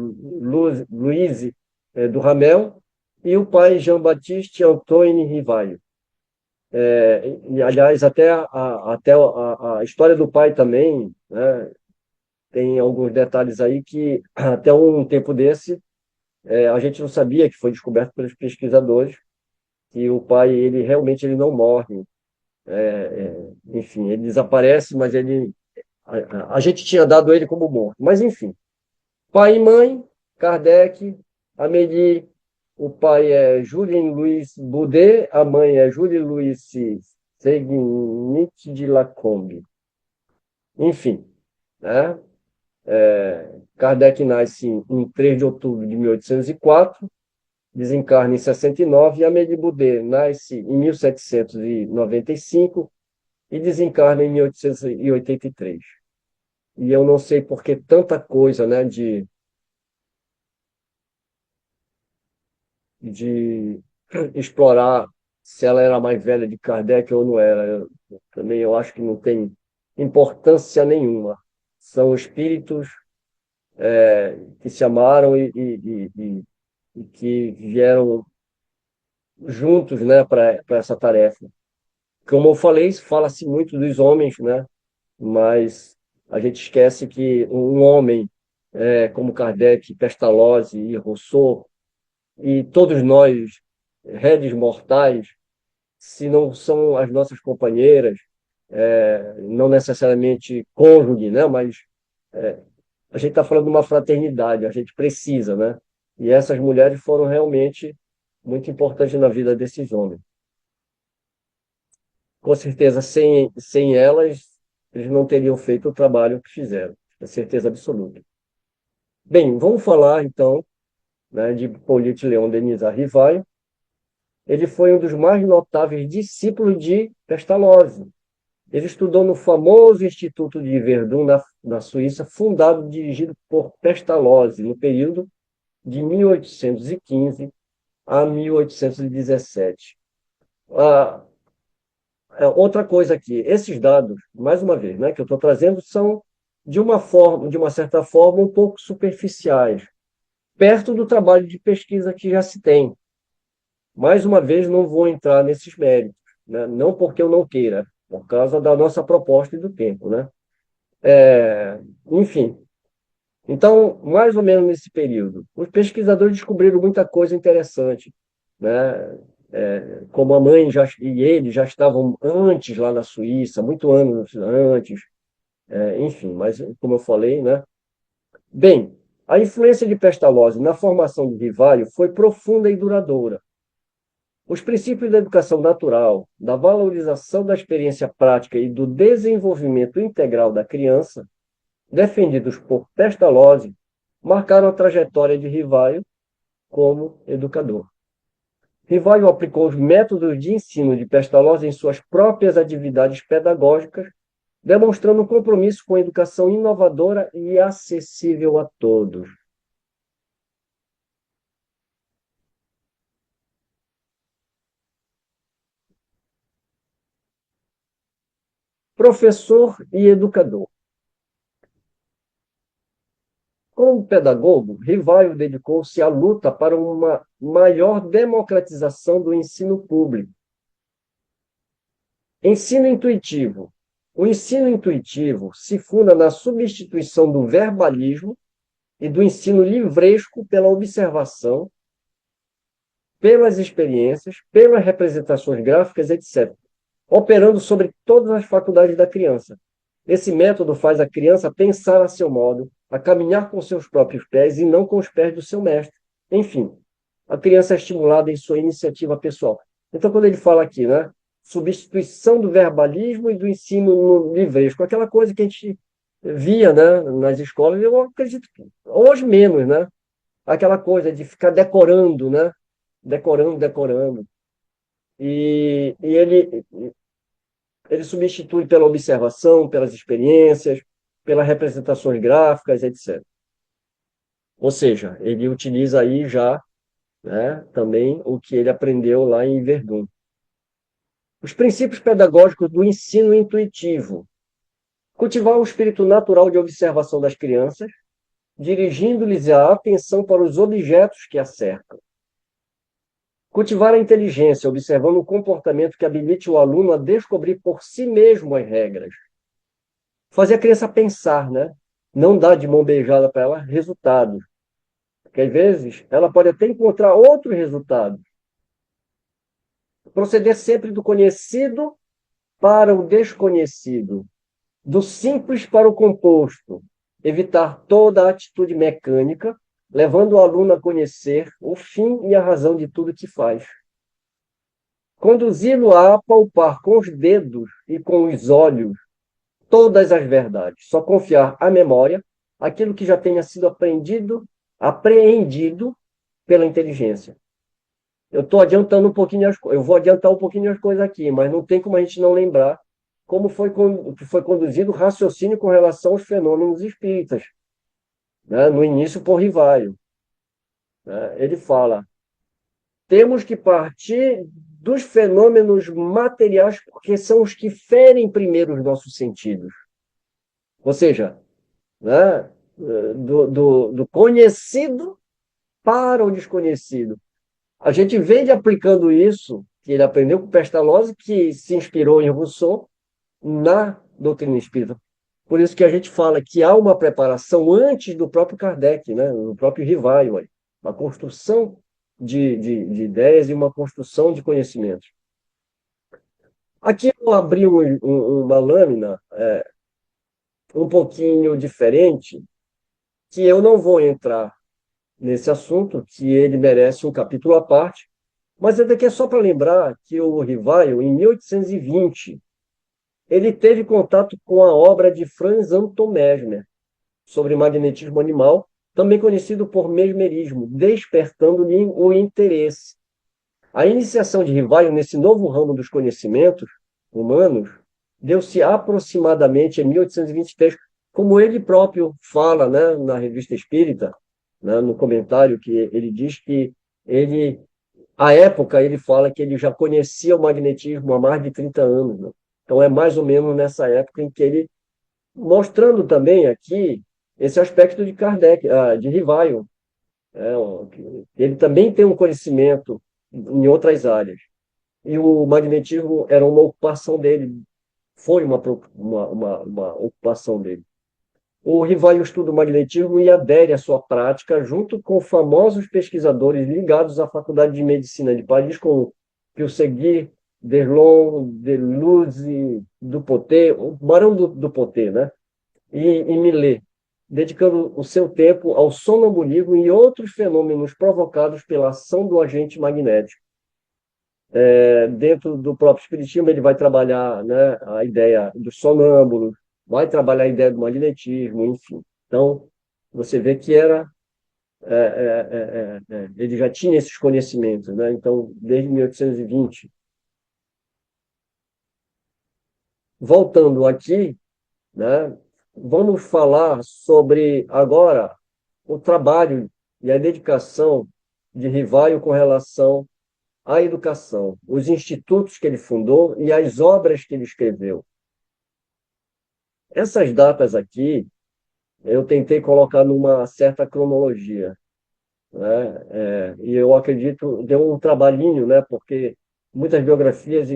do Ramel, e o pai Jean-Baptiste Antoine Rivaio. E, aliás, até a história do pai também, né, tem alguns detalhes aí que, até um tempo desse, a gente não sabia, que foi descoberto pelos pesquisadores, que o pai, ele realmente ele não morre. Enfim, ele desaparece, mas a gente tinha dado ele como morto. Mas, enfim, pai e mãe, Kardec, Amélie, o pai é Julien-Louis Boudet, a mãe é Julie-Louise Segnic de Lacombe. Enfim, né? Kardec nasce em 3 de outubro de 1804, desencarna em 69, e Amélie Boudet nasce em 1795 e desencarna em 1883. E eu não sei por que tanta coisa, né, de explorar se ela era mais velha de Kardec ou não era. Também eu acho que não tem importância nenhuma. São espíritos que se amaram e que vieram juntos, né, para essa tarefa. Como eu falei, fala-se muito dos homens, né, mas a gente esquece que um homem como Kardec, Pestalozzi e Rousseau, e todos nós, réis mortais, se não são as nossas companheiras, não necessariamente cônjuge, né? Mas a gente está falando de uma fraternidade, a gente precisa, né? E essas mulheres foram realmente muito importantes na vida desses homens. Com certeza, sem elas, eles não teriam feito o trabalho que fizeram, com certeza absoluta. Bem, vamos falar então, né, de Hippolyte Léon Denis Rivaio. ele foi um dos mais notáveis discípulos de Pestalozzi. Ele estudou no famoso Instituto de Verdun, na Suíça, fundado e dirigido por Pestalozzi, no período de 1815 a 1817. Ah, outra coisa aqui, esses dados, mais uma vez, né, que eu estou trazendo, são de uma forma, de uma certa forma, um pouco superficiais, perto do trabalho de pesquisa que já se tem. Mais uma vez, não vou entrar nesses méritos, né? Não porque eu não queira, por causa da nossa proposta e do tempo, né? Enfim, então, mais ou menos nesse período, os pesquisadores descobriram muita coisa interessante, né? Como a mãe e ele já estavam antes lá na Suíça, muito anos antes, enfim, mas como eu falei, né? Bem, a influência de Pestalozzi na formação do Rivalho foi profunda e duradoura. Os princípios da educação natural, da valorização da experiência prática e do desenvolvimento integral da criança, defendidos por Pestalozzi, marcaram a trajetória de Rivaio como educador. Rivaio aplicou os métodos de ensino de Pestalozzi em suas próprias atividades pedagógicas, demonstrando um compromisso com a educação inovadora e acessível a todos. Professor e educador. Como pedagogo, Rivaio dedicou-se à luta para uma maior democratização do ensino público. Ensino intuitivo. O ensino intuitivo se funda na substituição do verbalismo e do ensino livresco pela observação, pelas experiências, pelas representações gráficas, etc., operando sobre todas as faculdades da criança. Esse método faz a criança pensar a seu modo, a caminhar com seus próprios pés e não com os pés do seu mestre. Enfim, a criança é estimulada em sua iniciativa pessoal. Então, quando ele fala aqui, né, substituição do verbalismo e do ensino no livresco, aquela coisa que a gente via, né, nas escolas, eu acredito que hoje menos, né? Aquela coisa de ficar decorando, né? Decorando, decorando. E ele substitui pela observação, pelas experiências, pelas representações gráficas, etc. Ou seja, ele utiliza aí já, né, também o que ele aprendeu lá em Verdun. Os princípios pedagógicos do ensino intuitivo. Cultivar o espírito natural de observação das crianças, dirigindo-lhes a atenção para os objetos que a cercam. Cultivar a inteligência, observando o comportamento que habilite o aluno a descobrir por si mesmo as regras. Fazer a criança pensar, né? Não dar de mão beijada para ela resultados. Porque às vezes ela pode até encontrar outros resultados. Proceder sempre do conhecido para o desconhecido, do simples para o composto. Evitar toda a atitude mecânica, levando o aluno a conhecer o fim e a razão de tudo que faz. Conduzi-lo a apalpar com os dedos e com os olhos todas as verdades. Só confiar à memória aquilo que já tenha sido apreendido pela inteligência. Eu estou adiantando um pouquinho eu vou adiantar um pouquinho as coisas aqui, mas não tem como a gente não lembrar como foi conduzido o raciocínio com relação aos fenômenos espíritas, né? No início por Rivaio, né? Ele fala: temos que partir dos fenômenos materiais, porque são os que ferem primeiro os nossos sentidos. Ou seja, né, do conhecido para o desconhecido. A gente vem aplicando isso, que ele aprendeu com Pestalozzi, que se inspirou em Rousseau, na doutrina espírita. Por isso que a gente fala que há uma preparação antes do próprio Kardec, né, do próprio Rivaio, uma construção de ideias e uma construção de conhecimentos. Aqui eu abri uma lâmina um pouquinho diferente, que eu não vou entrar nesse assunto, que ele merece um capítulo à parte, mas é daqui é só para lembrar que o Rivaio, em 1820, ele teve contato com a obra de Franz Anton Mesmer sobre magnetismo animal, também conhecido por mesmerismo, despertando-lhe o interesse. A iniciação de Rivaio nesse novo ramo dos conhecimentos humanos deu-se aproximadamente em 1823, como ele próprio fala, né, na Revista Espírita, né, no comentário que ele diz que ele, à época, ele fala que ele já conhecia o magnetismo há mais de 30 anos, né? Então é mais ou menos nessa época em que ele, mostrando também aqui esse aspecto de Kardec, de Rivaio, ele também tem um conhecimento em outras áreas. E o magnetismo era uma ocupação dele, foi uma ocupação dele. O Rivaio estuda o magnetismo e adere à sua prática junto com famosos pesquisadores ligados à Faculdade de Medicina de Paris, como Piusegui, Derlon, Deleuze, Dupotet, o Barão do Potet, né? E Millet, dedicando o seu tempo ao sonambulismo e outros fenômenos provocados pela ação do agente magnético. Dentro do próprio espiritismo, ele vai trabalhar, né, a ideia do sonâmbulo, vai trabalhar a ideia do magnetismo, enfim. Então, você vê que ele já tinha esses conhecimentos, né? Então, desde 1820. Voltando aqui, né, vamos falar sobre agora o trabalho e a dedicação de Rivaio com relação à educação, os institutos que ele fundou e as obras que ele escreveu. Essas datas aqui, eu tentei colocar numa certa cronologia, né? E eu acredito, deu um trabalhinho, né? Porque muitas biografias,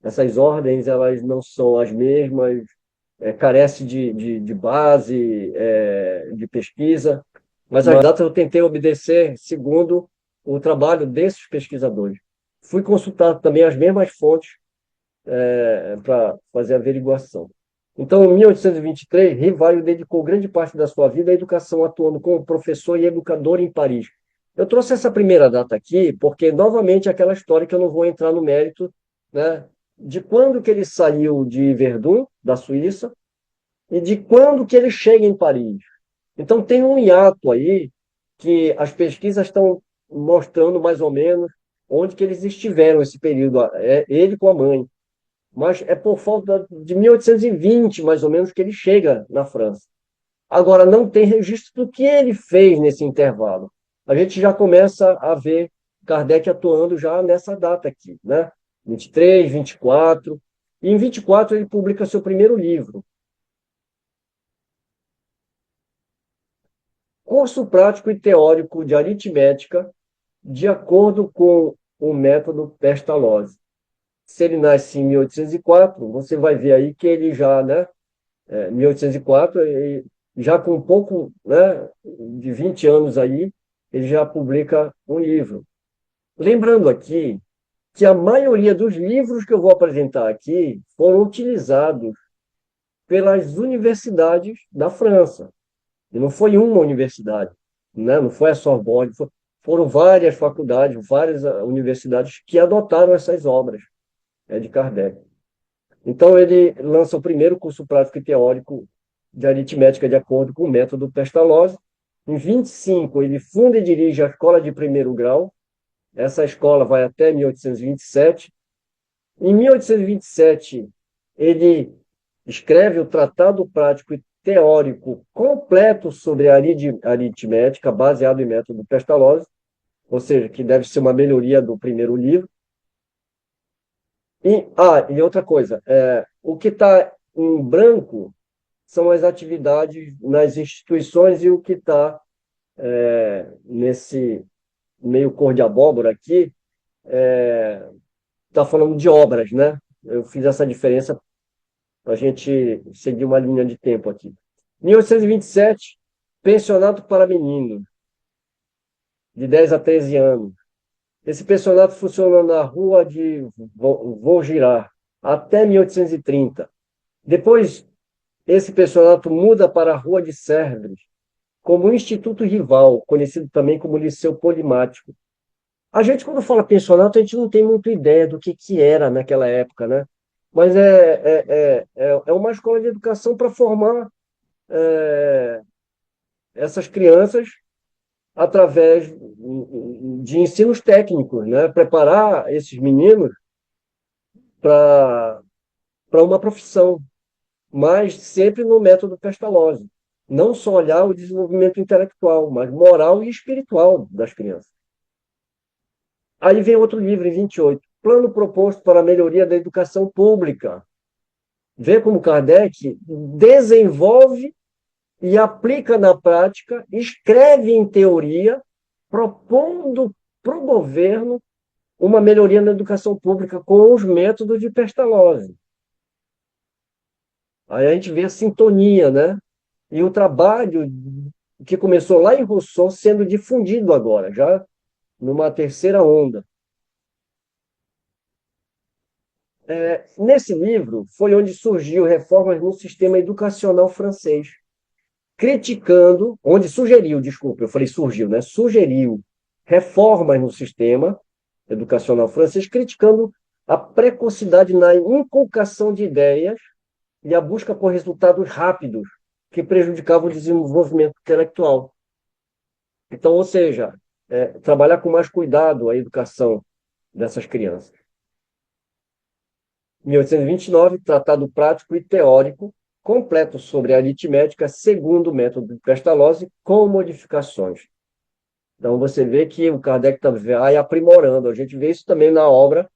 essas ordens, elas não são as mesmas, carece de base, de pesquisa, mas as datas eu tentei obedecer segundo o trabalho desses pesquisadores. Fui consultar também as mesmas fontes para fazer a averiguação. Então, em 1823, Rivaio dedicou grande parte da sua vida à educação, atuando como professor e educador em Paris. Eu trouxe essa primeira data aqui porque, novamente, é aquela história que eu não vou entrar no mérito, né, de quando que ele saiu de Verdun, da Suíça, e de quando que ele chega em Paris. Então, tem um hiato aí que as pesquisas estão mostrando mais ou menos onde que eles estiveram esse período, ele com a mãe. Mas é por volta de 1820, mais ou menos, que ele chega na França. Agora, não tem registro do que ele fez nesse intervalo. A gente já começa a ver Kardec atuando já nessa data aqui, né? 23, 24. E em 24 ele publica seu primeiro livro, Curso Prático e Teórico de Aritmética, de acordo com o método Pestalozzi. Se ele nasce em 1804, você vai ver aí que ele já, né, 1804, ele, já com um pouco, né, de 20 anos aí, ele já publica um livro. Lembrando aqui que a maioria dos livros que eu vou apresentar aqui foram utilizados pelas universidades da França. E não foi uma universidade, né? Não foi a Sorbonne, foram várias faculdades, várias universidades que adotaram essas obras de Kardec. Então, ele lança o primeiro curso prático e teórico de aritmética de acordo com o método Pestalozzi. Em 25, ele funda e dirige a Escola de Primeiro Grau. Essa escola vai até 1827. Em 1827, ele escreve o Tratado Prático e Teórico completo sobre a aritmética, baseado em método Pestalozzi, ou seja, que deve ser uma melhoria do primeiro livro. E outra coisa, o que está em branco são as atividades nas instituições e o que está nesse meio cor de abóbora aqui está falando de obras, né? Eu fiz essa diferença para a gente seguir uma linha de tempo aqui. 1827, pensionato para meninos, de 10 a 13 anos. Esse pensionato funciona na rua de Vaugirard, até 1830. Depois, esse pensionato muda para a rua de Sèvres, como Instituto Rival, conhecido também como Liceu Polimático. A gente, quando fala pensionato, a gente não tem muita ideia do que era naquela época, né? Mas é uma escola de educação para formar essas crianças através de ensinos técnicos, né? Preparar esses meninos para uma profissão, mas sempre no método Pestalozzi. Não só olhar o desenvolvimento intelectual, mas moral e espiritual das crianças. Aí vem outro livro, em 28, Plano Proposto para a Melhoria da Educação Pública. Vê como Kardec desenvolve e aplica na prática, escreve em teoria, propondo para o governo uma melhoria na educação pública com os métodos de Pestalozzi. Aí a gente vê a sintonia, né? E o trabalho que começou lá em Rousseau sendo difundido agora, já numa terceira onda. Nesse livro foi onde surgiu reformas no sistema educacional francês, criticando, onde sugeriu, desculpa, eu falei surgiu, né? Sugeriu reformas no sistema educacional francês, criticando a precocidade na inculcação de ideias e a busca por resultados rápidos que prejudicavam o desenvolvimento intelectual. Então, ou seja, trabalhar com mais cuidado a educação dessas crianças. 1829, Tratado Prático e Teórico, completo sobre a aritmética segundo o método de Pestalozzi, com modificações. Então, você vê que o Kardec vai aprimorando. A gente vê isso também na obra,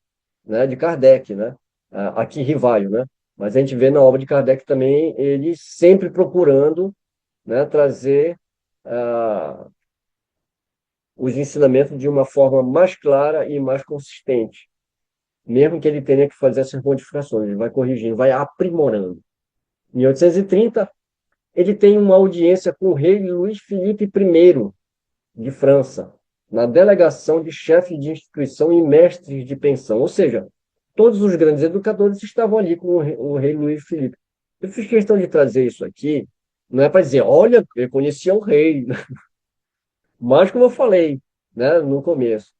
né, de Kardec, né? Aqui Rivaio, né? Mas a gente vê na obra de Kardec também ele sempre procurando, né, trazer os ensinamentos de uma forma mais clara e mais consistente, mesmo que ele tenha que fazer essas modificações, ele vai corrigindo, vai aprimorando. Em 1830, ele tem uma audiência com o rei Luís Felipe I de França, na delegação de chefes de instituição e mestres de pensão, ou seja, todos os grandes educadores estavam ali com o rei Luís Felipe. Eu fiz questão de trazer isso aqui, não é para dizer, olha, eu conhecia o rei, mas como eu falei, né, no começo,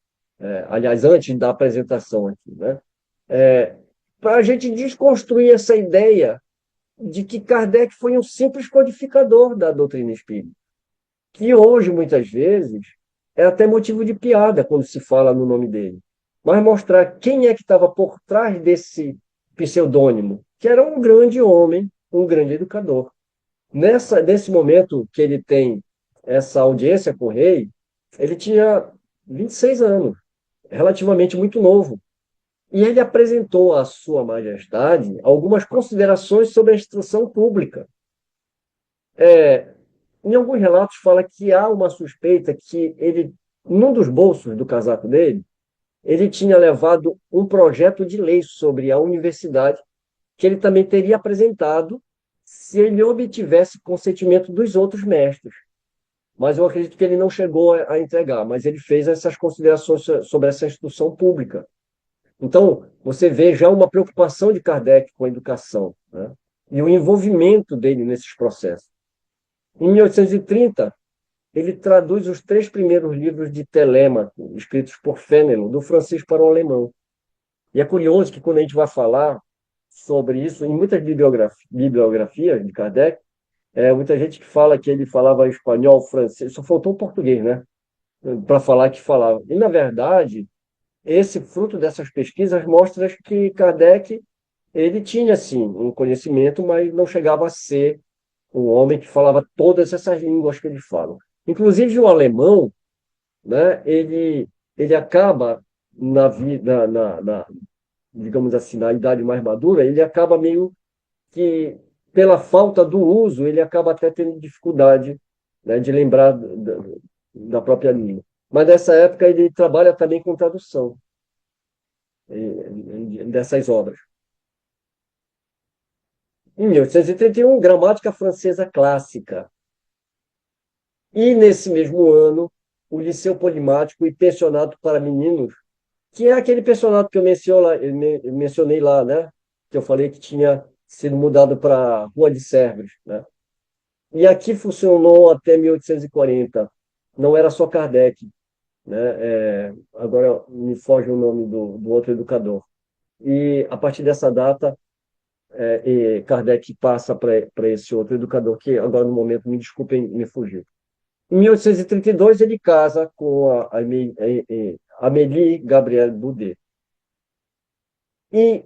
aliás, antes da apresentação aqui, né, para a gente desconstruir essa ideia de que Kardec foi um simples codificador da doutrina espírita, que hoje, muitas vezes, é até motivo de piada quando se fala no nome dele. Mas mostrar quem é que estava por trás desse pseudônimo, que era um grande homem, um grande educador. Nesse momento que ele tem essa audiência com o rei, ele tinha 26 anos, relativamente muito novo. E ele apresentou à Sua Majestade algumas considerações sobre a instrução pública. Em alguns relatos fala que há uma suspeita que ele, num dos bolsos do casaco dele, ele tinha levado um projeto de lei sobre a universidade que ele também teria apresentado se ele obtivesse consentimento dos outros mestres. Mas eu acredito que ele não chegou a entregar, mas ele fez essas considerações sobre essa instrução pública. Então, você vê já uma preocupação de Kardec com a educação, né? E o envolvimento dele nesses processos. Em 1830, ele traduz os 3 primeiros livros de Telêmaco, escritos por Fénelon, do francês para o alemão. E é curioso que, quando a gente vai falar sobre isso, em muitas bibliografias de Kardec, muita gente que fala que ele falava espanhol, francês, só faltou o português, né? Para falar que falava. E, na verdade, esse fruto dessas pesquisas mostra que Kardec ele tinha, sim, um conhecimento, mas não chegava a ser um homem que falava todas essas línguas que ele fala. Inclusive, o alemão, né, ele acaba, na vida, digamos assim, na idade mais madura, ele acaba meio que, pela falta do uso, ele acaba até tendo dificuldade, né, de lembrar da própria língua. Mas nessa época ele trabalha também com tradução dessas obras. Em 1831, Gramática Francesa Clássica. E, nesse mesmo ano, o Liceu Polimático e Pensionato para Meninos, que é aquele pensionato que mencionei lá, né? Que eu falei que tinha sido mudado para Rua de Sérvios, né? E aqui funcionou até 1840. Não era só Kardec, né? Agora me foge o nome do outro educador. E, a partir dessa data, e Kardec passa para esse outro educador, que agora, no momento, me desculpem, me fugiu. Em 1832, ele casa com a Amélie Gabrielle Boudet. E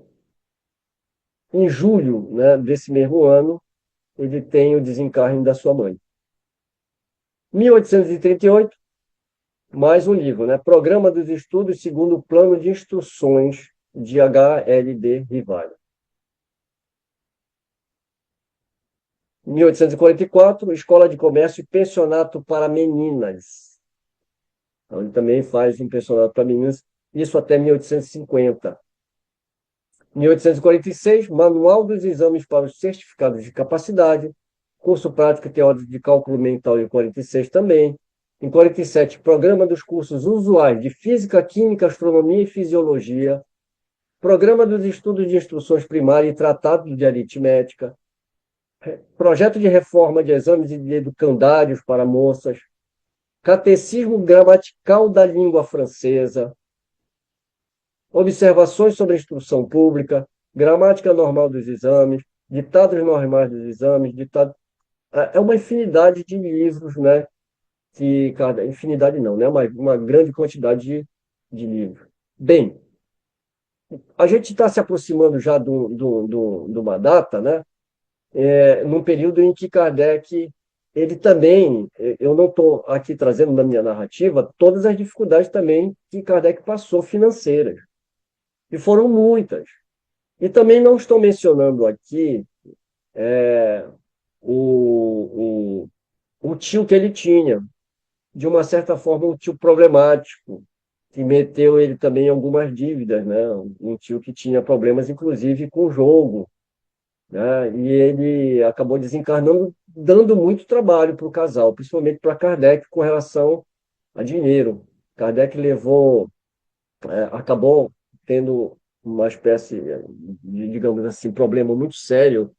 em julho, né, desse mesmo ano, ele tem o desencarne da sua mãe. 1838, mais um livro, né? Programa dos Estudos segundo o Plano de Instruções de H.L.D. Rivalho. 1844, Escola de Comércio e Pensionato para Meninas. Então, ele também faz um pensionato para meninas, isso até 1850. 1846, Manual dos Exames para os Certificados de Capacidade, curso prático e teórico de cálculo mental em 46 também. Em 47, Programa dos cursos usuais de Física, Química, Astronomia e Fisiologia, Programa dos Estudos de Instruções Primárias e Tratado de Aritmética, Projeto de Reforma de Exames de Educandários para Moças, Catecismo Gramatical da Língua Francesa, Observações sobre a Instrução Pública, Gramática Normal dos Exames, Ditados Normais dos Exames, é uma infinidade de livros, né? Infinidade não, né? Uma grande quantidade de livros. Bem, a gente está se aproximando já de uma data, né? Num período em que Kardec, ele também, eu não estou aqui trazendo na minha narrativa todas as dificuldades também que Kardec passou financeiras, e foram muitas. E também não estou mencionando aqui o, o tio que ele tinha, de uma certa forma um tio problemático, que meteu ele também em algumas dívidas, né? Um tio que tinha problemas, inclusive, com o jogo, né? E ele acabou desencarnando, dando muito trabalho para o casal, principalmente para Kardec com relação a dinheiro. Kardec acabou tendo uma espécie de, digamos assim, problema muito sério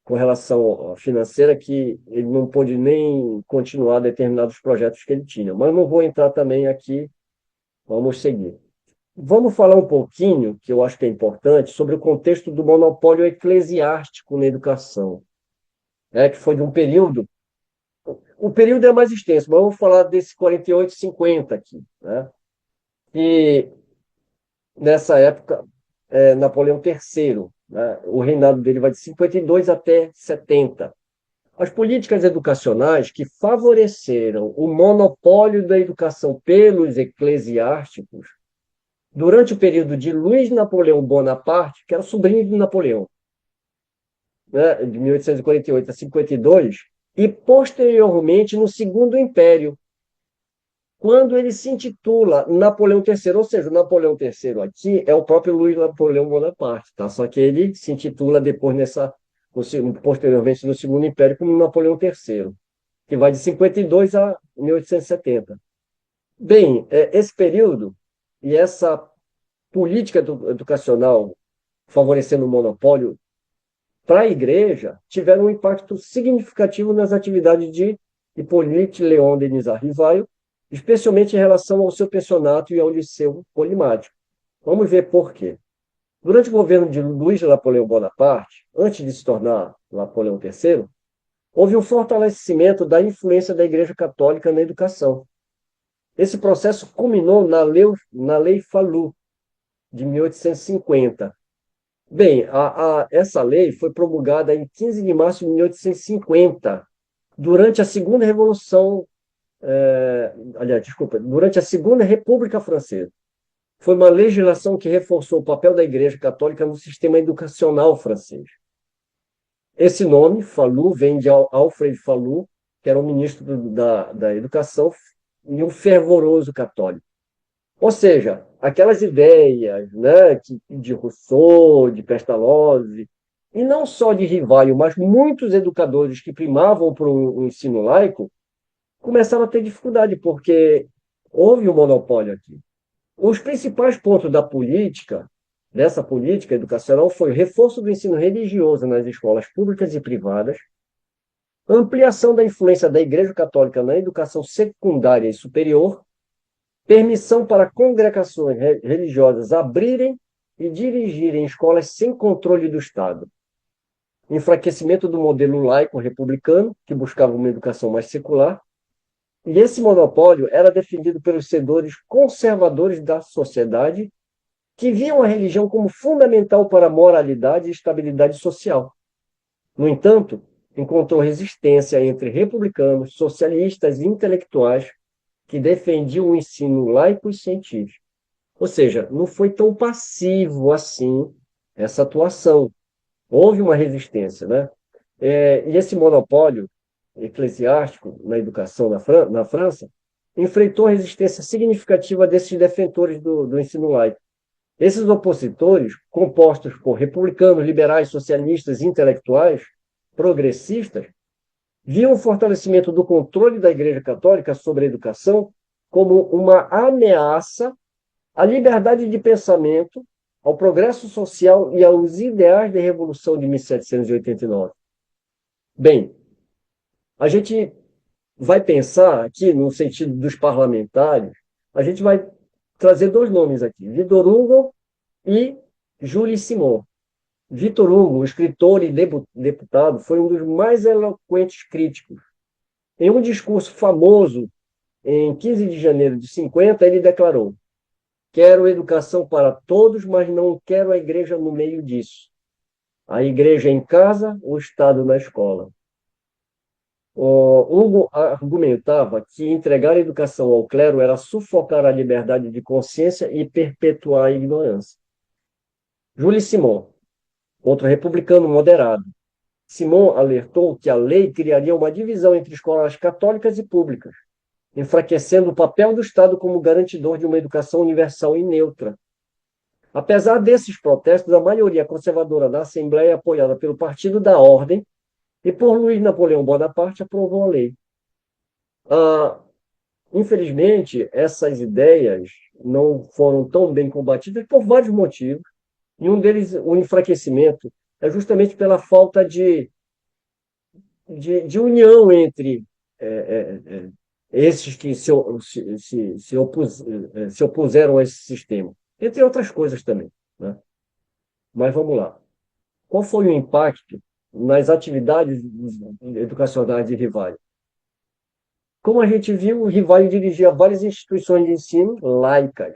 com relação à financeira, que ele não pôde nem continuar determinados projetos que ele tinha. Mas não vou entrar também aqui, vamos seguir. Vamos falar um pouquinho, que eu acho que é importante, sobre o contexto do monopólio eclesiástico na educação, que foi de um período. O período é mais extenso, mas vamos falar desse 48, 50 aqui, né? E nessa época, Napoleão III, né? O reinado dele vai de 52 até 70. As políticas educacionais que favoreceram o monopólio da educação pelos eclesiásticos durante o período de Luiz Napoleão Bonaparte, que era sobrinho de Napoleão, né, de 1848 a 52, e posteriormente no Segundo Império, quando ele se intitula Napoleão III, ou seja, o Napoleão III aqui é o próprio Luiz Napoleão Bonaparte, tá? Só que ele se intitula depois posteriormente no Segundo Império como Napoleão III, que vai de 52 a 1870. Bem, esse período e essa política educacional favorecendo o monopólio para a igreja tiveram um impacto significativo nas atividades de Hippolyte Léon Denis Rivaio, especialmente em relação ao seu pensionato e ao liceu polimático. Vamos ver por quê. Durante o governo de Luiz Napoleão Bonaparte, antes de se tornar Napoleão III, houve um fortalecimento da influência da Igreja Católica na educação. Esse processo culminou na Lei Fallou, de 1850. Bem, essa lei foi promulgada em 15 de março de 1850, durante a Segunda Revolução, aliás, desculpa, durante a Segunda República Francesa. Foi uma legislação que reforçou o papel da Igreja Católica no sistema educacional francês. Esse nome, Fallou, vem de Alfred Fallou, que era o ministro da Educação e um fervoroso católico. Ou seja, aquelas ideias, né, de Rousseau, de Pestalozzi, e não só de Rivaio, mas muitos educadores que primavam por um ensino laico, começaram a ter dificuldade, porque houve um monopólio aqui. Os principais pontos dessa política educacional, foi o reforço do ensino religioso nas escolas públicas e privadas, ampliação da influência da Igreja Católica na educação secundária e superior, permissão para congregações religiosas abrirem e dirigirem escolas sem controle do Estado. enfraquecimento do modelo laico republicano, que buscava uma educação mais secular, e esse monopólio era defendido pelos setores conservadores da sociedade, que viam a religião como fundamental para a moralidade e estabilidade social. No entanto, encontrou resistência entre republicanos, socialistas e intelectuais que defendiam o ensino laico e científico. Ou seja, não foi tão passivo assim essa atuação. Houve uma resistência, né? E esse monopólio eclesiástico na educação na França enfrentou resistência significativa desses defensores do ensino laico. Esses opositores, compostos por republicanos, liberais, socialistas, intelectuais, progressistas, viam o fortalecimento do controle da Igreja Católica sobre a educação como uma ameaça à liberdade de pensamento, ao progresso social e aos ideais da Revolução de 1789. Bem, a gente vai pensar aqui, no sentido dos parlamentares, a gente vai trazer dois nomes aqui, Victor Hugo e Jules Simon. Victor Hugo, escritor e deputado, foi um dos mais eloquentes críticos. Em um discurso famoso, em 15 de janeiro de 50, ele declarou: quero educação para todos, mas não quero a igreja no meio disso. A igreja em casa, o Estado na escola. O Hugo argumentava que entregar a educação ao clero era sufocar a liberdade de consciência e perpetuar a ignorância. Jules Simon, outro republicano moderado. Simon alertou que a lei criaria uma divisão entre escolas católicas e públicas, enfraquecendo o papel do Estado como garantidor de uma educação universal e neutra. Apesar desses protestos, a maioria conservadora da Assembleia, apoiada pelo Partido da Ordem e por Luiz Napoleão Bonaparte, aprovou a lei. Ah, infelizmente, essas ideias não foram tão bem combatidas por vários motivos, e um deles, o enfraquecimento, é justamente pela falta de união entre é, é, é, esses que se opuseram a esse sistema, entre outras coisas também, né? Mas vamos lá. Qual foi o impacto nas atividades educacionais de Rivalho? Como a gente viu, o Rivalho dirigia várias instituições de ensino laicas,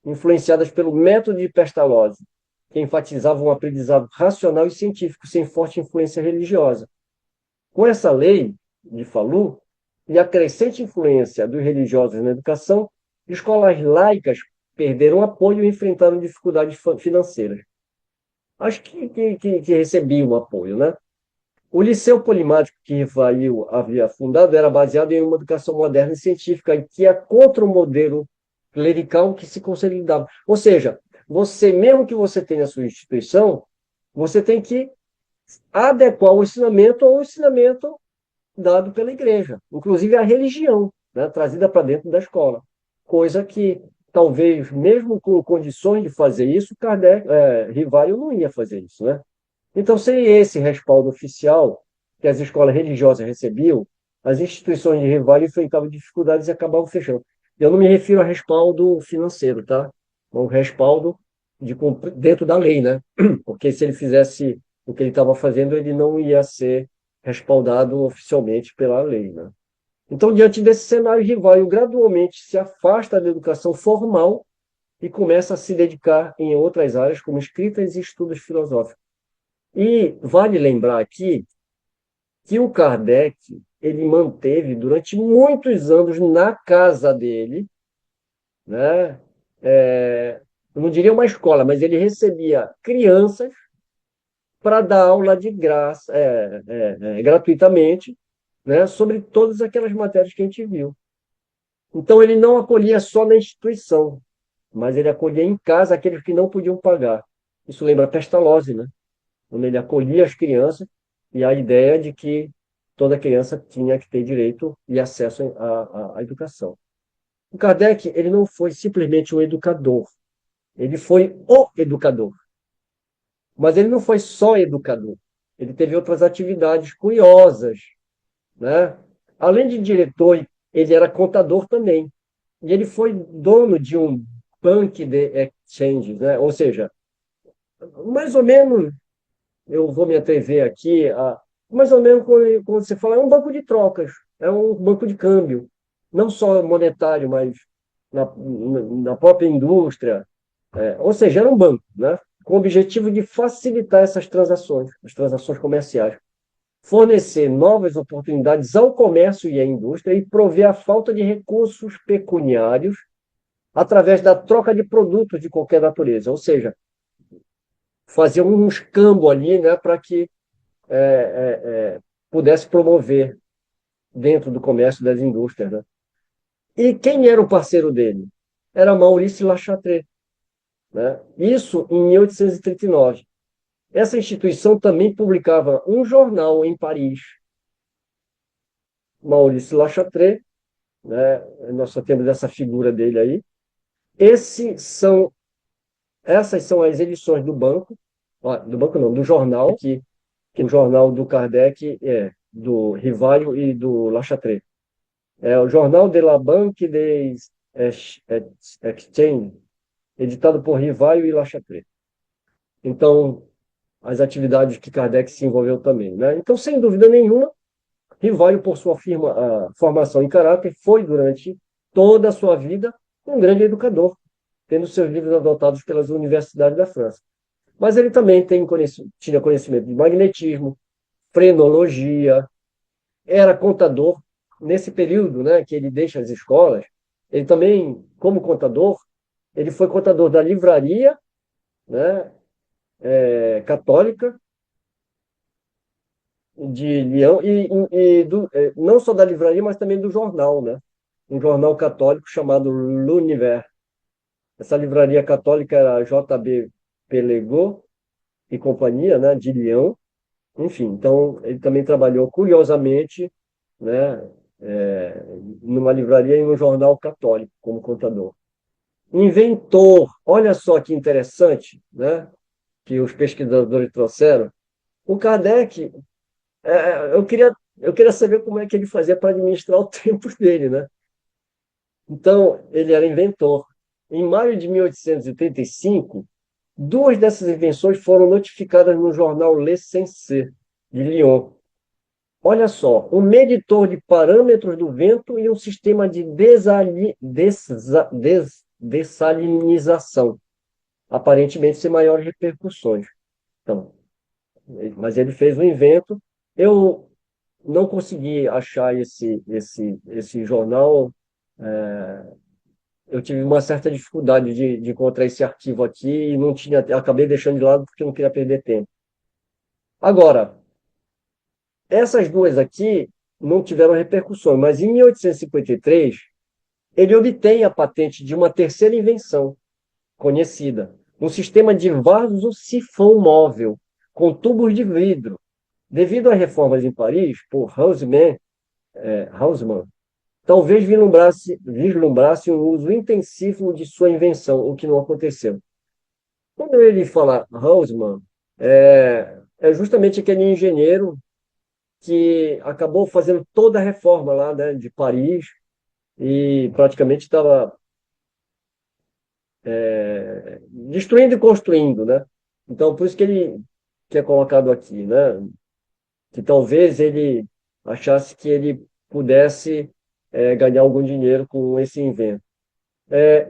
influenciadas pelo método de Pestalozzi, que enfatizava um aprendizado racional e científico, sem forte influência religiosa. Com essa lei de Falu e a crescente influência dos religiosos na educação, escolas laicas perderam apoio e enfrentaram dificuldades financeiras. Acho que recebiam apoio, né? O Liceu Polimático que Rivail havia fundado era baseado em uma educação moderna e científica, que é contra o modelo clerical que se consolidava. Ou seja, você, mesmo que você tenha a sua instituição, você tem que adequar o ensinamento ao ensinamento dado pela igreja, inclusive a religião, né, trazida para dentro da escola. Coisa que, talvez, mesmo com condições de fazer isso, Rivaio não ia fazer isso, né? Então, sem esse respaldo oficial que as escolas religiosas recebiam, as instituições de Rivaio enfrentavam dificuldades e acabavam fechando. Eu não me refiro a respaldo financeiro, tá? O respaldo dentro da lei, né? Porque se ele fizesse o que ele estava fazendo, ele não ia ser respaldado oficialmente pela lei, né? Então, diante desse cenário, Rivaio gradualmente se afasta da educação formal e começa a se dedicar em outras áreas, como escritas e estudos filosóficos. E vale lembrar aqui que o Kardec ele manteve durante muitos anos na casa dele, né? Eu não diria uma escola, mas ele recebia crianças para dar aula de graça, gratuitamente, né? Sobre todas aquelas matérias que a gente viu. Então ele não acolhia só na instituição, mas ele acolhia em casa aqueles que não podiam pagar. Isso lembra Pestalozzi, né? Onde ele acolhia as crianças e a ideia de que toda criança tinha que ter direito e acesso à educação. O Kardec, ele não foi simplesmente um educador, ele foi o educador. Mas ele não foi só educador, ele teve outras atividades curiosas, né? Além de diretor, ele era contador também. E ele foi dono de um banco de exchanges, né? Ou seja, mais ou menos eu vou me atrever aqui a, mais ou menos quando você fala, é um banco de trocas, é um banco de câmbio, não só monetário, mas na própria indústria, ou seja, era um banco, né? Com o objetivo de facilitar essas transações, as transações comerciais, fornecer novas oportunidades ao comércio e à indústria e prover a falta de recursos pecuniários através da troca de produtos de qualquer natureza, ou seja, fazer um escambo ali, né, para que pudesse promover dentro do comércio das indústrias, né? E quem era o parceiro dele? Era Maurice Lachatre, né? Isso em 1839. Essa instituição também publicava um jornal em Paris. Maurice Lachatre, né? Nós só temos essa figura dele aí. Esses são, essas são as edições do banco não, do jornal, que o jornal do Kardec do Rivaio e do Lachatre. É o Jornal de la Banque des Exchange, editado por Rivaio e Lachatre. Então, as atividades que Kardec se envolveu também, né? Então, sem dúvida nenhuma, Rivaio, por sua formação em caráter, foi, durante toda a sua vida, um grande educador, tendo seus livros adotados pelas universidades da França. Mas ele também tinha conhecimento de magnetismo, frenologia, era contador. Nesse período, né, que ele deixa as escolas, ele também, como contador, ele foi contador da livraria, né, católica de Lyon não só da livraria, mas também do jornal, né? Um jornal católico chamado L'Univers. Essa livraria católica era JB Pellegot e companhia, né, de Lyon. Enfim, então ele também trabalhou curiosamente, né, numa livraria e num jornal católico como contador. Inventor, olha só que interessante, né, que os pesquisadores trouxeram. O Kardec, eu queria saber como é que ele fazia para administrar o tempo dele, né? Então, ele era inventor. Em maio de 1885, duas dessas invenções foram notificadas no jornal Le Sensé, de Lyon. Olha só, um medidor de parâmetros do vento e um sistema de dessalinização, aparentemente sem maiores repercussões. Então, mas ele fez um invento. Eu não consegui achar esse jornal. Eu tive uma certa dificuldade de encontrar esse arquivo aqui e não tinha, acabei deixando de lado porque eu não queria perder tempo. Agora, essas duas aqui não tiveram repercussões, mas em 1853 ele obtém a patente de uma terceira invenção conhecida, um sistema de vaso-sifão móvel com tubos de vidro. Devido às reformas em Paris por Haussmann, talvez vislumbrasse um uso intensivo de sua invenção, o que não aconteceu. Quando ele fala Haussmann, é justamente aquele engenheiro que acabou fazendo toda a reforma lá, né, de Paris e praticamente estava destruindo e construindo, né? Então, por isso que ele que é colocado aqui, né? Que talvez ele achasse que ele pudesse ganhar algum dinheiro com esse invento.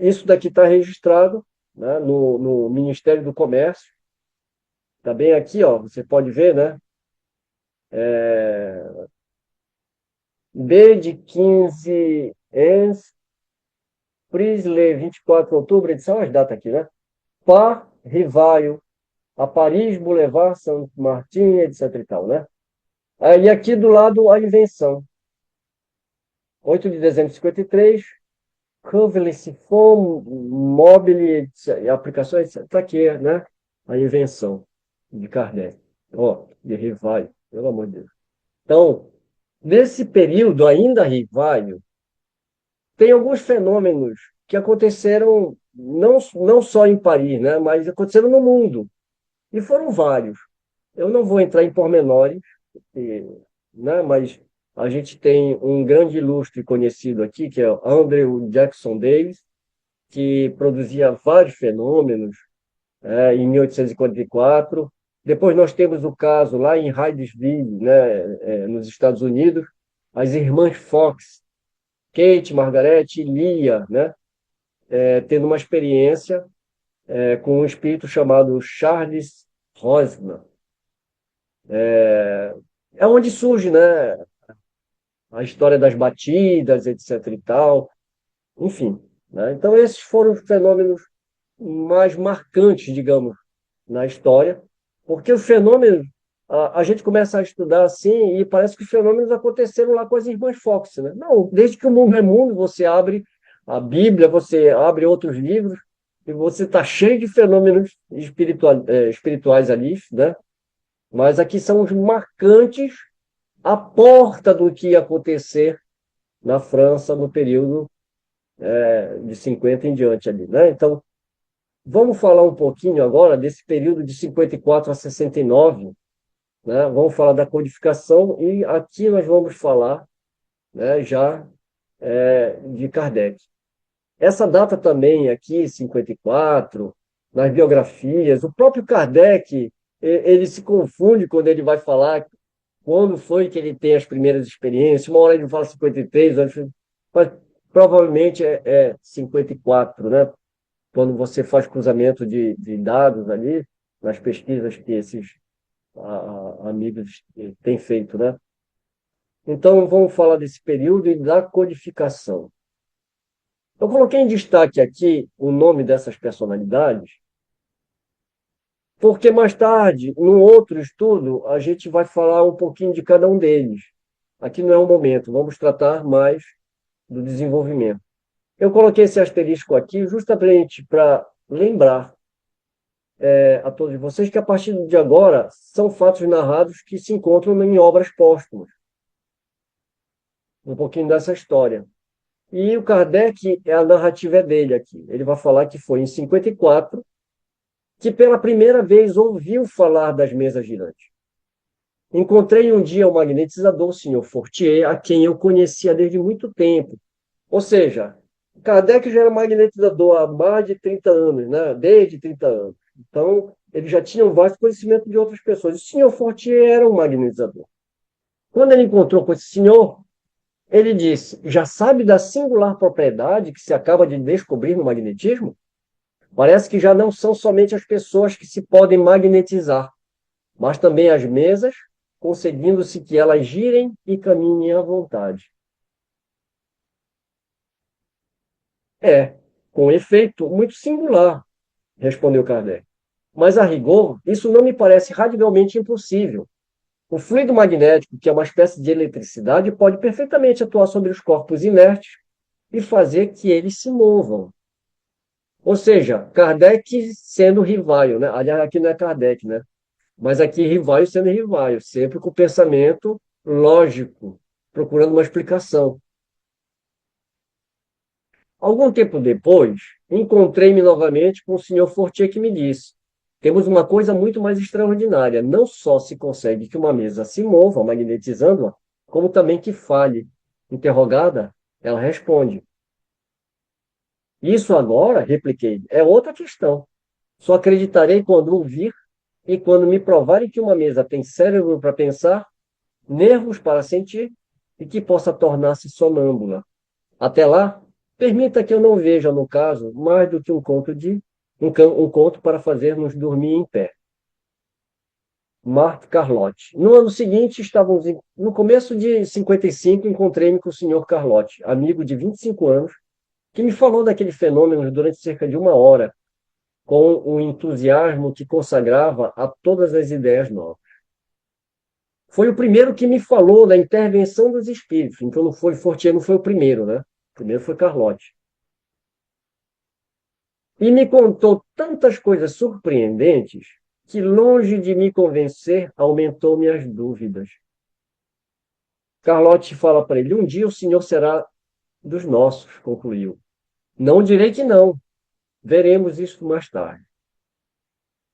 Isso daqui está registrado, né, no Ministério do Comércio. Está bem aqui, ó, você pode ver, né? B de 15 ens, Prisley, 24 de outubro, edição, as datas aqui, né? Par, Rivaio, a Paris, Boulevard, Saint-Martin, etc e tal, né? Aí aqui do lado a invenção. 8 de dezembro de 53, Coverley Siphon, Mobile, aplicações, está aqui, né? A invenção de Kardec. Ó, de Rivaio, pelo amor de Deus. Então, nesse período ainda Rivaio, tem alguns fenômenos que aconteceram não só em Paris, né? Mas aconteceram no mundo. E foram vários. Eu não vou entrar em pormenores, né? Mas a gente tem um grande ilustre conhecido aqui, que é o Andrew Jackson Davis, que produzia vários fenômenos, em 1844. Depois nós temos o caso lá em Hydesville, né, nos Estados Unidos, as irmãs Fox, Kate, Margaret e Leah, né, tendo uma experiência com um espírito chamado Charles Rosman. É onde surge, né, a história das batidas, etc. e tal, enfim. Né? Então, esses foram os fenômenos mais marcantes, digamos, na história, porque os fenômenos, a gente começa a estudar assim e parece que os fenômenos aconteceram lá com as irmãs Fox, né? Não, desde que o mundo é mundo, você abre a Bíblia, você abre outros livros e você está cheio de fenômenos espirituais ali, né? Mas aqui são os marcantes, a porta do que ia acontecer na França no período de 50 em diante ali, né? Então, vamos falar um pouquinho agora desse período de 54 a 69, né? Vamos falar da codificação e aqui nós vamos falar, né, já de Kardec. Essa data também aqui, 54, nas biografias, o próprio Kardec, ele se confunde quando ele vai falar quando foi que ele tem as primeiras experiências. Uma hora ele fala 53, mas provavelmente é 54, né? Quando você faz cruzamento de dados ali, nas pesquisas que esses amigos têm feito, né? Então, vamos falar desse período e da codificação. Eu coloquei em destaque aqui o nome dessas personalidades, porque mais tarde, num outro estudo, a gente vai falar um pouquinho de cada um deles. Aqui não é o momento, vamos tratar mais do desenvolvimento. Eu coloquei esse asterisco aqui justamente para lembrar a todos vocês que a partir de agora são fatos narrados que se encontram em obras póstumas. Um pouquinho dessa história. E o Kardec, a narrativa é dele aqui. Ele vai falar que foi em 54 que pela primeira vez ouviu falar das mesas girantes. Encontrei um dia o magnetizador, o senhor Fortier, a quem eu conhecia desde muito tempo. Ou seja, Kardec já era magnetizador há mais de 30 anos, né? Desde 30 anos. Então, ele já tinha um vasto conhecimento de outras pessoas. O senhor Fortier era um magnetizador. Quando ele encontrou com esse senhor, ele disse: já sabe da singular propriedade que se acaba de descobrir no magnetismo? Parece que já não são somente as pessoas que se podem magnetizar, mas também as mesas, concedendo-se que elas girem e caminhem à vontade. É, com efeito muito singular, respondeu Kardec. Mas, a rigor, isso não me parece radicalmente impossível. O fluido magnético, que é uma espécie de eletricidade, pode perfeitamente atuar sobre os corpos inertes e fazer que eles se movam. Ou seja, Kardec sendo rivaio, né? Aliás, aqui não é Kardec, né? Mas aqui rivaio sendo rivaio, sempre com o pensamento lógico, procurando uma explicação. Algum tempo depois, encontrei-me novamente com o senhor Fortier que me disse: temos uma coisa muito mais extraordinária. Não só se consegue que uma mesa se mova, magnetizando-a, como também que fale. Interrogada, ela responde. Isso agora, repliquei, é outra questão. Só acreditarei quando ouvir e quando me provarem que uma mesa tem cérebro para pensar, nervos para sentir e que possa tornar-se sonâmbula. Até lá, permita que eu não veja, no caso, mais do que um conto para fazer-nos dormir em pé. Marthe Carlotti. No ano seguinte, no começo de 55, encontrei-me com o senhor Carlotti, amigo de 25 anos, que me falou daquele fenômeno durante cerca de uma hora, com um entusiasmo que consagrava a todas as ideias novas. Foi o primeiro que me falou da intervenção dos espíritos. Então, não foi Fortier, não foi o primeiro, né? O primeiro foi Carlotti. E me contou tantas coisas surpreendentes que, longe de me convencer, aumentou minhas dúvidas. Carlotti fala para ele: um dia o senhor será dos nossos, concluiu. Não direi que não. Veremos isso mais tarde.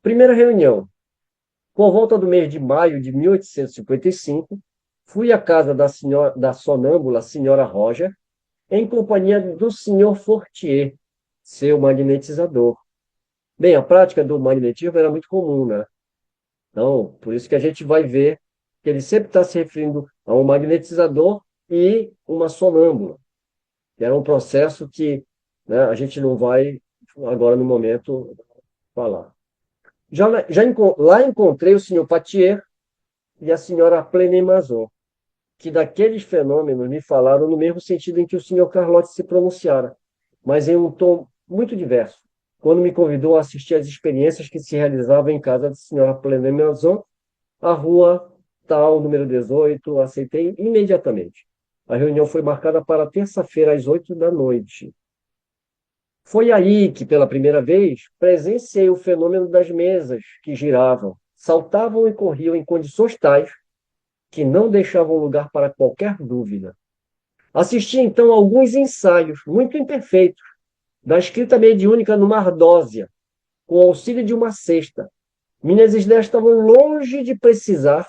Primeira reunião. Por volta do mês de maio de 1855, fui à casa da sonâmbula senhora Roger, em companhia do senhor Fortier, seu magnetizador. Bem, a prática do magnetismo era muito comum, né? Então, por isso que a gente vai ver que ele sempre está se referindo a um magnetizador e uma sonâmbula, que era um processo que, né, a gente não vai, agora no momento, falar. Lá encontrei o senhor Patier e a senhora Plenemazon, que daqueles fenômenos me falaram no mesmo sentido em que o senhor Carlotti se pronunciara, mas em um tom muito diverso, quando me convidou a assistir às experiências que se realizavam em casa da senhora Plenemazon, a rua tal, número 18, aceitei imediatamente. A reunião foi marcada para terça-feira, às 8 da noite. Foi aí que, pela primeira vez, presenciei o fenômeno das mesas que giravam, saltavam e corriam em condições tais que não deixavam lugar para qualquer dúvida. Assisti então a alguns ensaios, muito imperfeitos, da escrita mediúnica numa ardósia, com o auxílio de uma cesta. Minhas ideias estavam longe de precisar,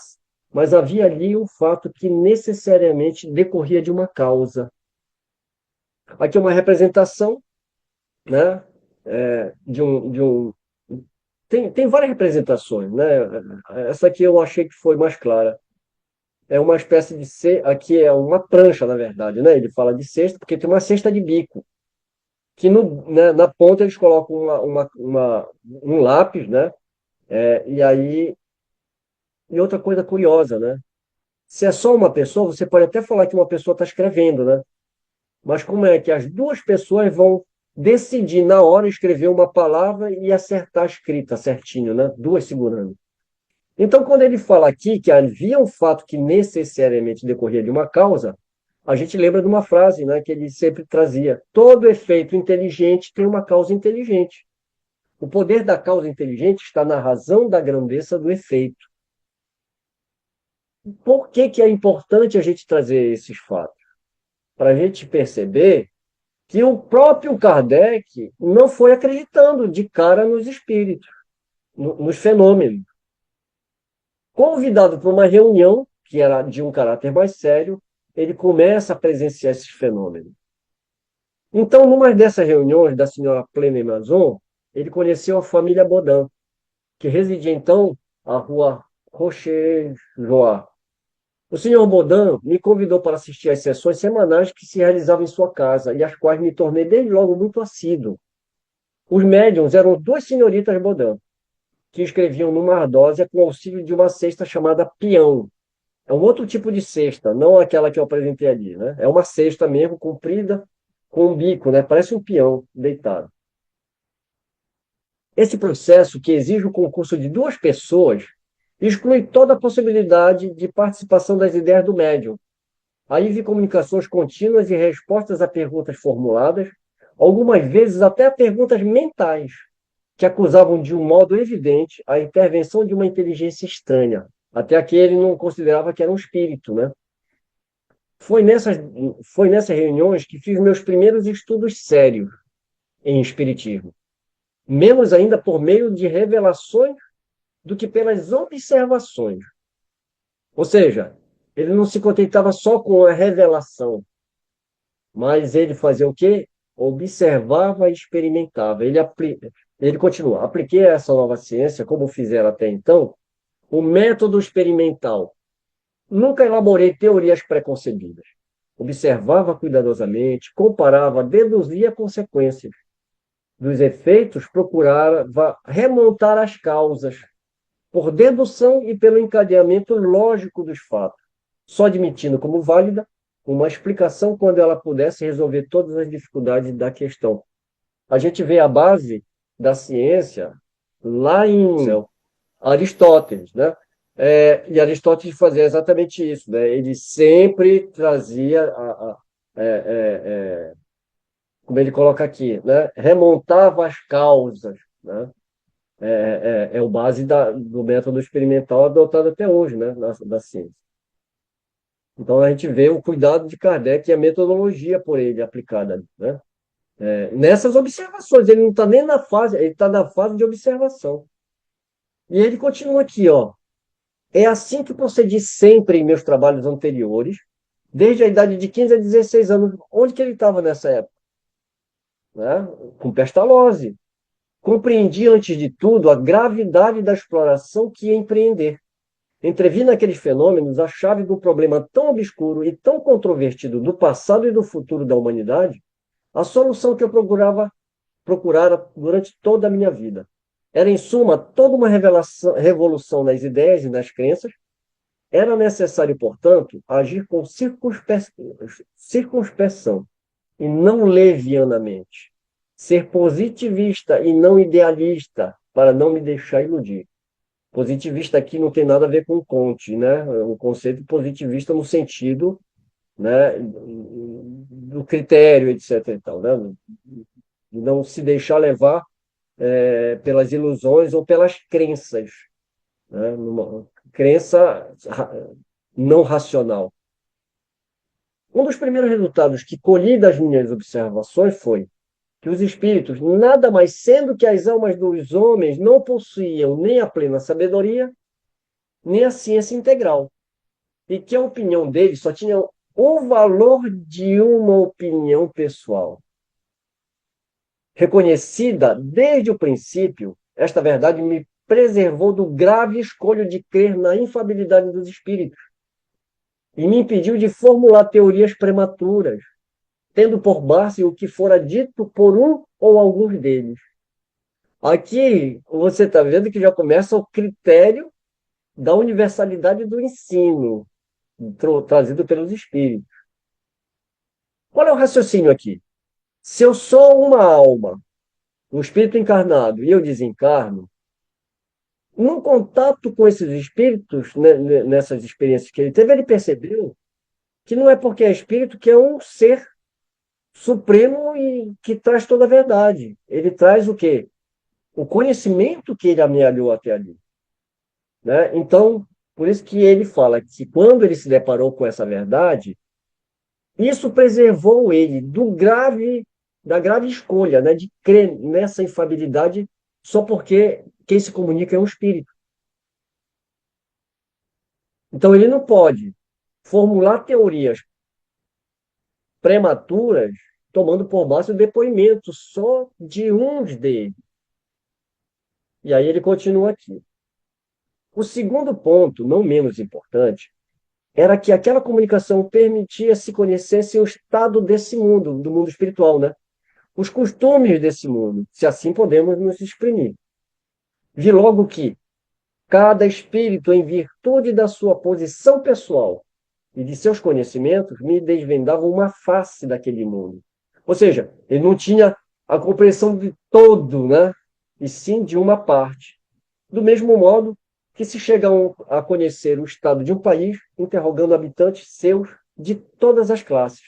mas havia ali um fato que necessariamente decorria de uma causa. Aqui é uma representação, né? Tem várias representações, né? Essa aqui eu achei que foi mais clara. É uma espécie de aqui é uma prancha, na verdade, né? Ele fala de cesta porque tem uma cesta de bico que né, na ponta eles colocam um lápis, né? E aí e outra coisa curiosa, né? Se é só uma pessoa, você pode até falar que uma pessoa está escrevendo, né? Mas como é que as duas pessoas vão decidir na hora escrever uma palavra e acertar a escrita certinho, né? Duas segurando. Então, quando ele fala aqui que havia um fato que necessariamente decorria de uma causa, a gente lembra de uma frase, né, que ele sempre trazia: todo efeito inteligente tem uma causa inteligente. O poder da causa inteligente está na razão da grandeza do efeito. Por que que é importante a gente trazer esses fatos? Para a gente perceber que o próprio Kardec não foi acreditando de cara nos espíritos, nos fenômenos. Convidado para uma reunião, que era de um caráter mais sério, ele começa a presenciar esses fenômenos. Então, numa dessas reuniões da senhora Plene Mazon, ele conheceu a família Baudin, que residia então à rua Rocher-Joie. O senhor Baudin me convidou para assistir às sessões semanais que se realizavam em sua casa, e às quais me tornei desde logo muito assíduo. Os médiums eram duas senhoritas Baudin, que escreviam numa ardósia com auxílio de uma cesta chamada peão. É um outro tipo de cesta, não aquela que eu apresentei ali, né? É uma cesta mesmo, comprida, com um bico, né? Parece um peão deitado. Esse processo, que exige o concurso de duas pessoas, exclui toda a possibilidade de participação das ideias do médium. Aí vi comunicações contínuas e respostas a perguntas formuladas, algumas vezes até a perguntas mentais, que acusavam de um modo evidente a intervenção de uma inteligência estranha. Até aqui ele não considerava que era um espírito, né? Foi nessas, foi nessas reuniões que fiz meus primeiros estudos sérios em espiritismo. Menos ainda por meio de revelações do que pelas observações. Ou seja, ele não se contentava só com a revelação, mas ele fazia o quê? Observava e experimentava. Ele continua. Apliquei a essa nova ciência, como fizeram até então, o método experimental. Nunca elaborei teorias preconcebidas. Observava cuidadosamente, comparava, deduzia consequências dos efeitos, procurava remontar as causas, por dedução e pelo encadeamento lógico dos fatos, só admitindo como válida uma explicação quando ela pudesse resolver todas as dificuldades da questão. A gente vê a base da ciência lá em Aristóteles, né? E Aristóteles fazia exatamente isso, né? Ele sempre trazia como ele coloca aqui, né? Remontava as causas, né? O base do método experimental adotado até hoje, né? Da ciência. Então a gente vê o cuidado de Kardec e a metodologia por ele aplicada, né? Nessas observações, ele não está nem na fase, ele está na fase de observação. E ele continua aqui, ó. É assim que procedi sempre em meus trabalhos anteriores, desde a idade de 15 a 16 anos. Onde que ele estava nessa época? Né? Com Pestalozzi, compreendi, antes de tudo, a gravidade da exploração que ia empreender. Entrevi naqueles fenômenos a chave do problema tão obscuro e tão controvertido do passado e do futuro da humanidade, a solução que eu procurara durante toda a minha vida. Era, em suma, toda uma revolução nas ideias e nas crenças. Era necessário, portanto, agir com circunspeção e não levianamente. Ser positivista e não idealista, para não me deixar iludir. Positivista aqui não tem nada a ver com Comte, né? O conceito positivista no sentido, né, do critério, etc. E tal, né? De não se deixar levar pelas ilusões ou pelas crenças, né? Uma crença não racional. Um dos primeiros resultados que colhi das minhas observações foi que os espíritos, nada mais sendo que as almas dos homens, não possuíam nem a plena sabedoria, nem a ciência integral, e que a opinião deles só tinha o valor de uma opinião pessoal. Reconhecida desde o princípio, esta verdade me preservou do grave escolho de crer na infabilidade dos espíritos e me impediu de formular teorias prematuras, tendo por base o que fora dito por um ou alguns deles. Aqui você está vendo que já começa o critério da universalidade do ensino, trazido pelos espíritos. Qual é o raciocínio aqui? Se eu sou uma alma, um espírito encarnado, e eu desencarno, no contato com esses espíritos, né, nessas experiências que ele teve, ele percebeu que não é porque é espírito que é um ser supremo e que traz toda a verdade. Ele traz o quê? O conhecimento que ele amealhou até ali. Né? Então, por isso que ele fala que quando ele se deparou com essa verdade, isso preservou ele da grave escolha, né, de crer nessa infabilidade só porque quem se comunica é um espírito. Então, ele não pode formular teorias prematuras tomando por base o depoimento só de uns deles. E aí ele continua aqui. O segundo ponto, não menos importante, era que aquela comunicação permitia se conhecesse o estado desse mundo, do mundo espiritual, né? Os costumes desse mundo, se assim podemos nos exprimir. Vi logo que cada espírito, em virtude da sua posição pessoal e de seus conhecimentos, me desvendava uma face daquele mundo. Ou seja, ele não tinha a compreensão de todo, né? E sim de uma parte. Do mesmo modo que se chega a conhecer o estado de um país, interrogando habitantes seus de todas as classes,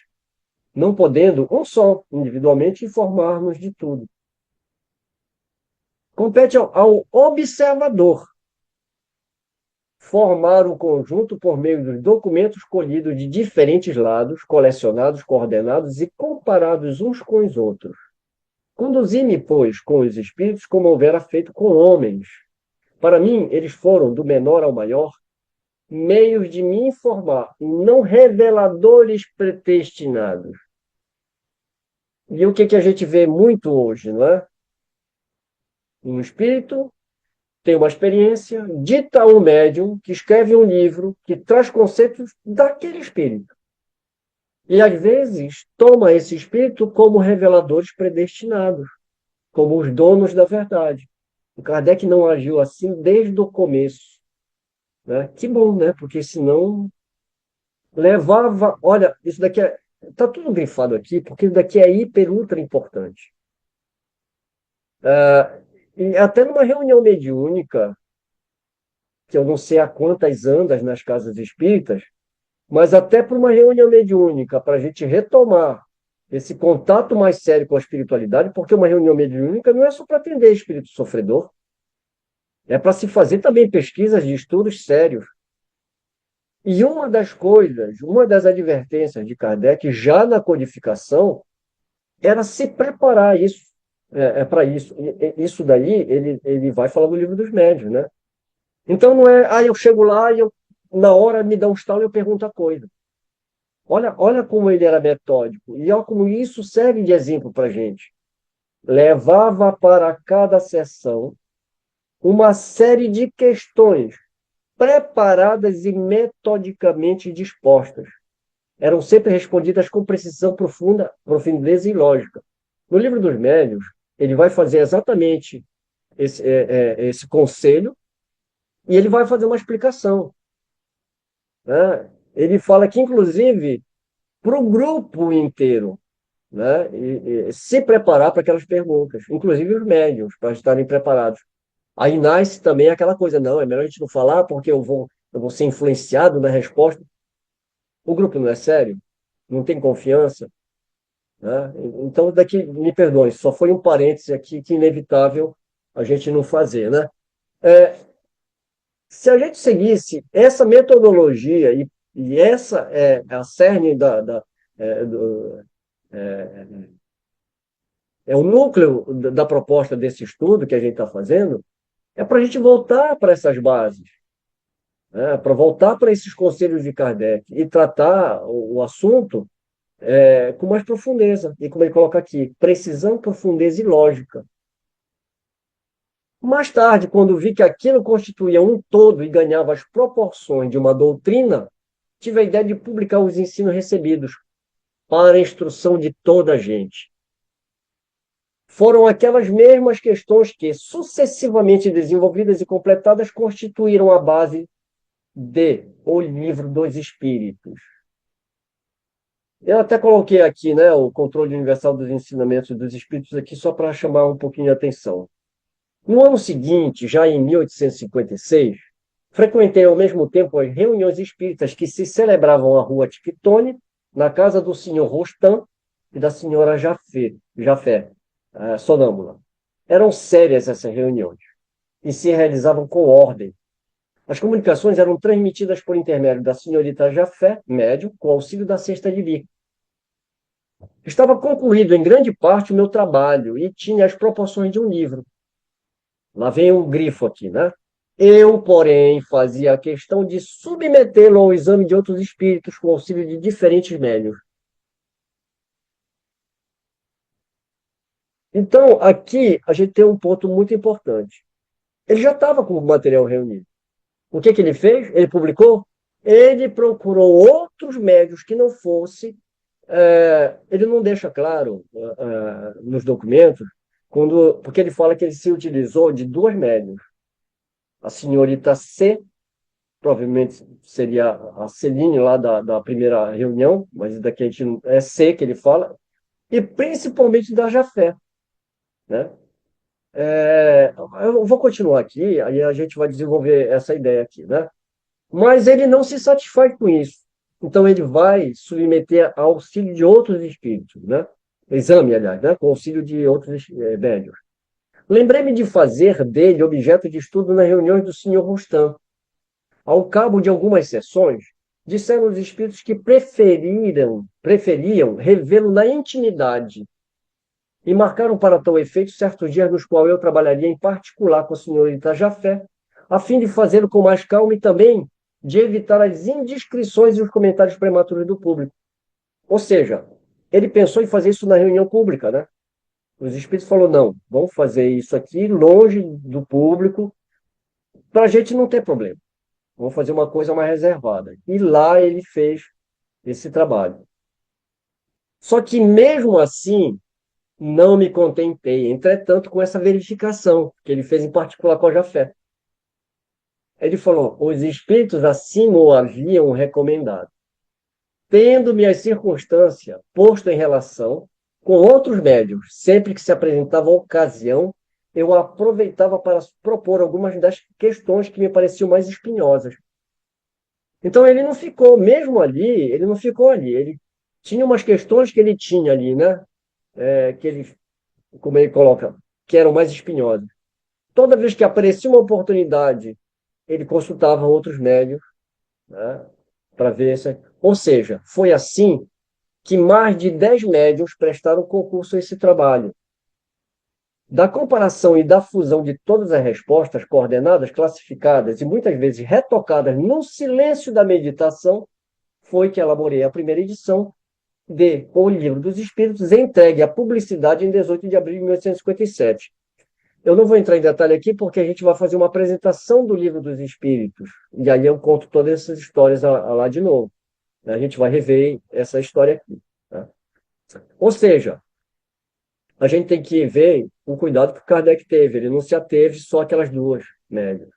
não podendo um só, individualmente, informar-nos de tudo. Compete ao observador formar o conjunto por meio dos documentos colhidos de diferentes lados, colecionados, coordenados e comparados uns com os outros. Conduzi-me, pois, com os espíritos como houvera feito com homens. Para mim, eles foram, do menor ao maior, meios de me informar, não reveladores predestinados. E o que a gente vê muito hoje, não é? Um espírito tem uma experiência, dita a um médium, que escreve um livro, que traz conceitos daquele espírito. E, às vezes, toma esse espírito como reveladores predestinados, como os donos da verdade. O Kardec não agiu assim desde o começo. Né? Que bom, né? Porque senão levava. Olha, isso daqui está tudo grifado aqui, porque isso daqui é hiper, ultra importante. E até numa reunião mediúnica, que eu não sei há quantas andas nas casas espíritas, mas até para uma reunião mediúnica, para a gente retomar esse contato mais sério com a espiritualidade, porque uma reunião mediúnica não é só para atender espírito sofredor, é para se fazer também pesquisas de estudos sérios. E uma das coisas, uma das advertências de Kardec, já na codificação, era se preparar isso, para isso. Isso daí, ele vai falar no livro dos médiuns, né? Então não é, eu chego lá e na hora me dá um estalo e eu pergunto a coisa. Olha como ele era metódico. E olha como isso serve de exemplo para a gente. levava para cada sessão uma série de questões preparadas e metodicamente dispostas. Eram sempre respondidas com precisão profunda, profundeza e lógica. No livro dos médiuns, ele vai fazer exatamente esse conselho e ele vai fazer uma explicação, né? Ele fala que, inclusive, para o grupo inteiro, né? E se preparar para aquelas perguntas, inclusive os médiuns, para estarem preparados. Aí nasce também aquela coisa, não, é melhor a gente não falar porque eu vou ser influenciado na resposta. O grupo não é sério, não tem confiança, né? Então, daqui, me perdoe, só foi um parêntese aqui que é inevitável a gente não fazer, né? É, se a gente seguisse essa metodologia, e essa é a cerne é, do, é o núcleo da proposta desse estudo que a gente está fazendo, é para a gente voltar para essas bases, né? Para voltar para esses conselhos de Kardec e tratar o assunto com mais profundeza. E como ele coloca aqui, precisão, profundeza e lógica. Mais tarde, quando vi que aquilo constituía um todo e ganhava as proporções de uma doutrina, tive a ideia de publicar os ensinos recebidos para a instrução de toda a gente. Foram aquelas mesmas questões que, sucessivamente desenvolvidas e completadas, constituíram a base de O Livro dos Espíritos. Eu até coloquei aqui, né, o controle universal dos ensinamentos dos espíritos aqui só para chamar um pouquinho a atenção. No ano seguinte, já em 1856, frequentei ao mesmo tempo as reuniões espíritas que se celebravam à Rua Tiquitone, na casa do senhor Rostam e da senhora Jafé, sonâmbula. Eram sérias essas reuniões e se realizavam com ordem. As comunicações eram transmitidas por intermédio da senhorita Jafé, médium, com auxílio da cesta de bico. Estava concluído em grande parte o meu trabalho e tinha as proporções de um livro. Lá vem um grifo aqui, né? Eu, porém, fazia a questão de submetê-lo ao exame de outros espíritos com auxílio de diferentes médiuns. Então, aqui a gente tem um ponto muito importante. Ele já estava com o material reunido. O que ele fez? Ele publicou? Ele procurou outros médiuns que não fosse. Ele não deixa claro nos documentos, porque ele fala que ele se utilizou de duas médiuns. A senhorita C, provavelmente seria a Celine lá da primeira reunião, mas daqui a gente é C que ele fala, e principalmente da Jafé, né? Eu vou continuar aqui, aí a gente vai desenvolver essa ideia aqui, né? Mas ele não se satisfaz com isso. Então ele vai submeter ao auxílio de outros espíritos, né? Exame, aliás, né? Com auxílio de outros médiuns. Lembrei-me de fazer dele objeto de estudo nas reuniões do senhor Rostand. Ao cabo de algumas sessões, disseram os espíritos que preferiam revê-lo na intimidade e marcaram para tal efeito certos dias nos quais eu trabalharia em particular com a senhorita Jafé, a fim de fazê-lo com mais calma e também de evitar as indiscrições e os comentários prematuros do público. Ou seja, ele pensou em fazer isso na reunião pública, né? Os espíritos falaram, não, vamos fazer isso aqui longe do público, para a gente não ter problema. Vamos fazer uma coisa mais reservada. E lá ele fez esse trabalho. Só que mesmo assim, não me contentei, entretanto, com essa verificação que ele fez em particular com a Jafé. Ele falou, os espíritos assim o haviam recomendado. Tendo-me as circunstâncias posto em relação com outros médios, sempre que se apresentava a ocasião, eu aproveitava para propor algumas das questões que me pareciam mais espinhosas. Então ele não ficou, mesmo ali, ele não ficou ali. Ele tinha umas questões que ele tinha ali, né? Que ele, como ele coloca, que eram mais espinhosas. Toda vez que aparecia uma oportunidade, ele consultava outros médios, né? Para ver se. Ou seja, foi assim que mais de 10 médios prestaram concurso a esse trabalho. Da comparação e da fusão de todas as respostas coordenadas, classificadas e muitas vezes retocadas no silêncio da meditação, foi que elaborei a primeira edição, de O Livro dos Espíritos, entregue à publicidade em 18 de abril de 1857. Eu não vou entrar em detalhe aqui porque a gente vai fazer uma apresentação do Livro dos Espíritos, e aí eu conto todas essas histórias lá de novo. A gente vai rever essa história aqui. Tá? Ou seja, a gente tem que ver o cuidado que o Kardec teve. Ele não se ateve só aquelas duas médias.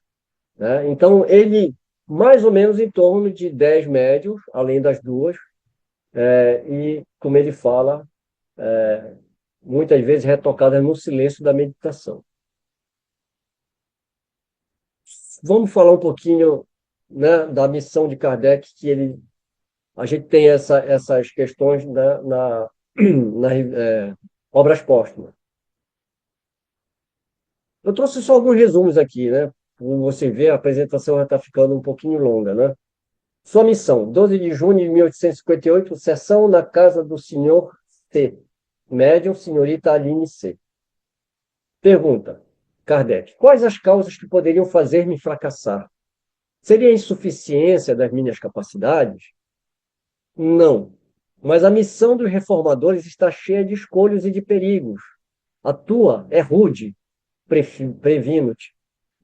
Né? Então, ele, mais ou menos em torno de 10 médios, além das duas, e, como ele fala, muitas vezes retocadas no silêncio da meditação. Vamos falar um pouquinho, né, da missão de Kardec, que a gente tem essas questões obras póstumas. Eu trouxe só alguns resumos aqui, né? Como você vê, a apresentação já está ficando um pouquinho longa, né? Sua missão: 12 de junho de 1858, sessão na casa do senhor C. Médium, senhorita Aline C. Pergunta: Kardec, quais as causas que poderiam fazer-me fracassar? Seria a insuficiência das minhas capacidades? Não. Mas a missão dos reformadores está cheia de escolhas e de perigos. A tua é rude, previno-te,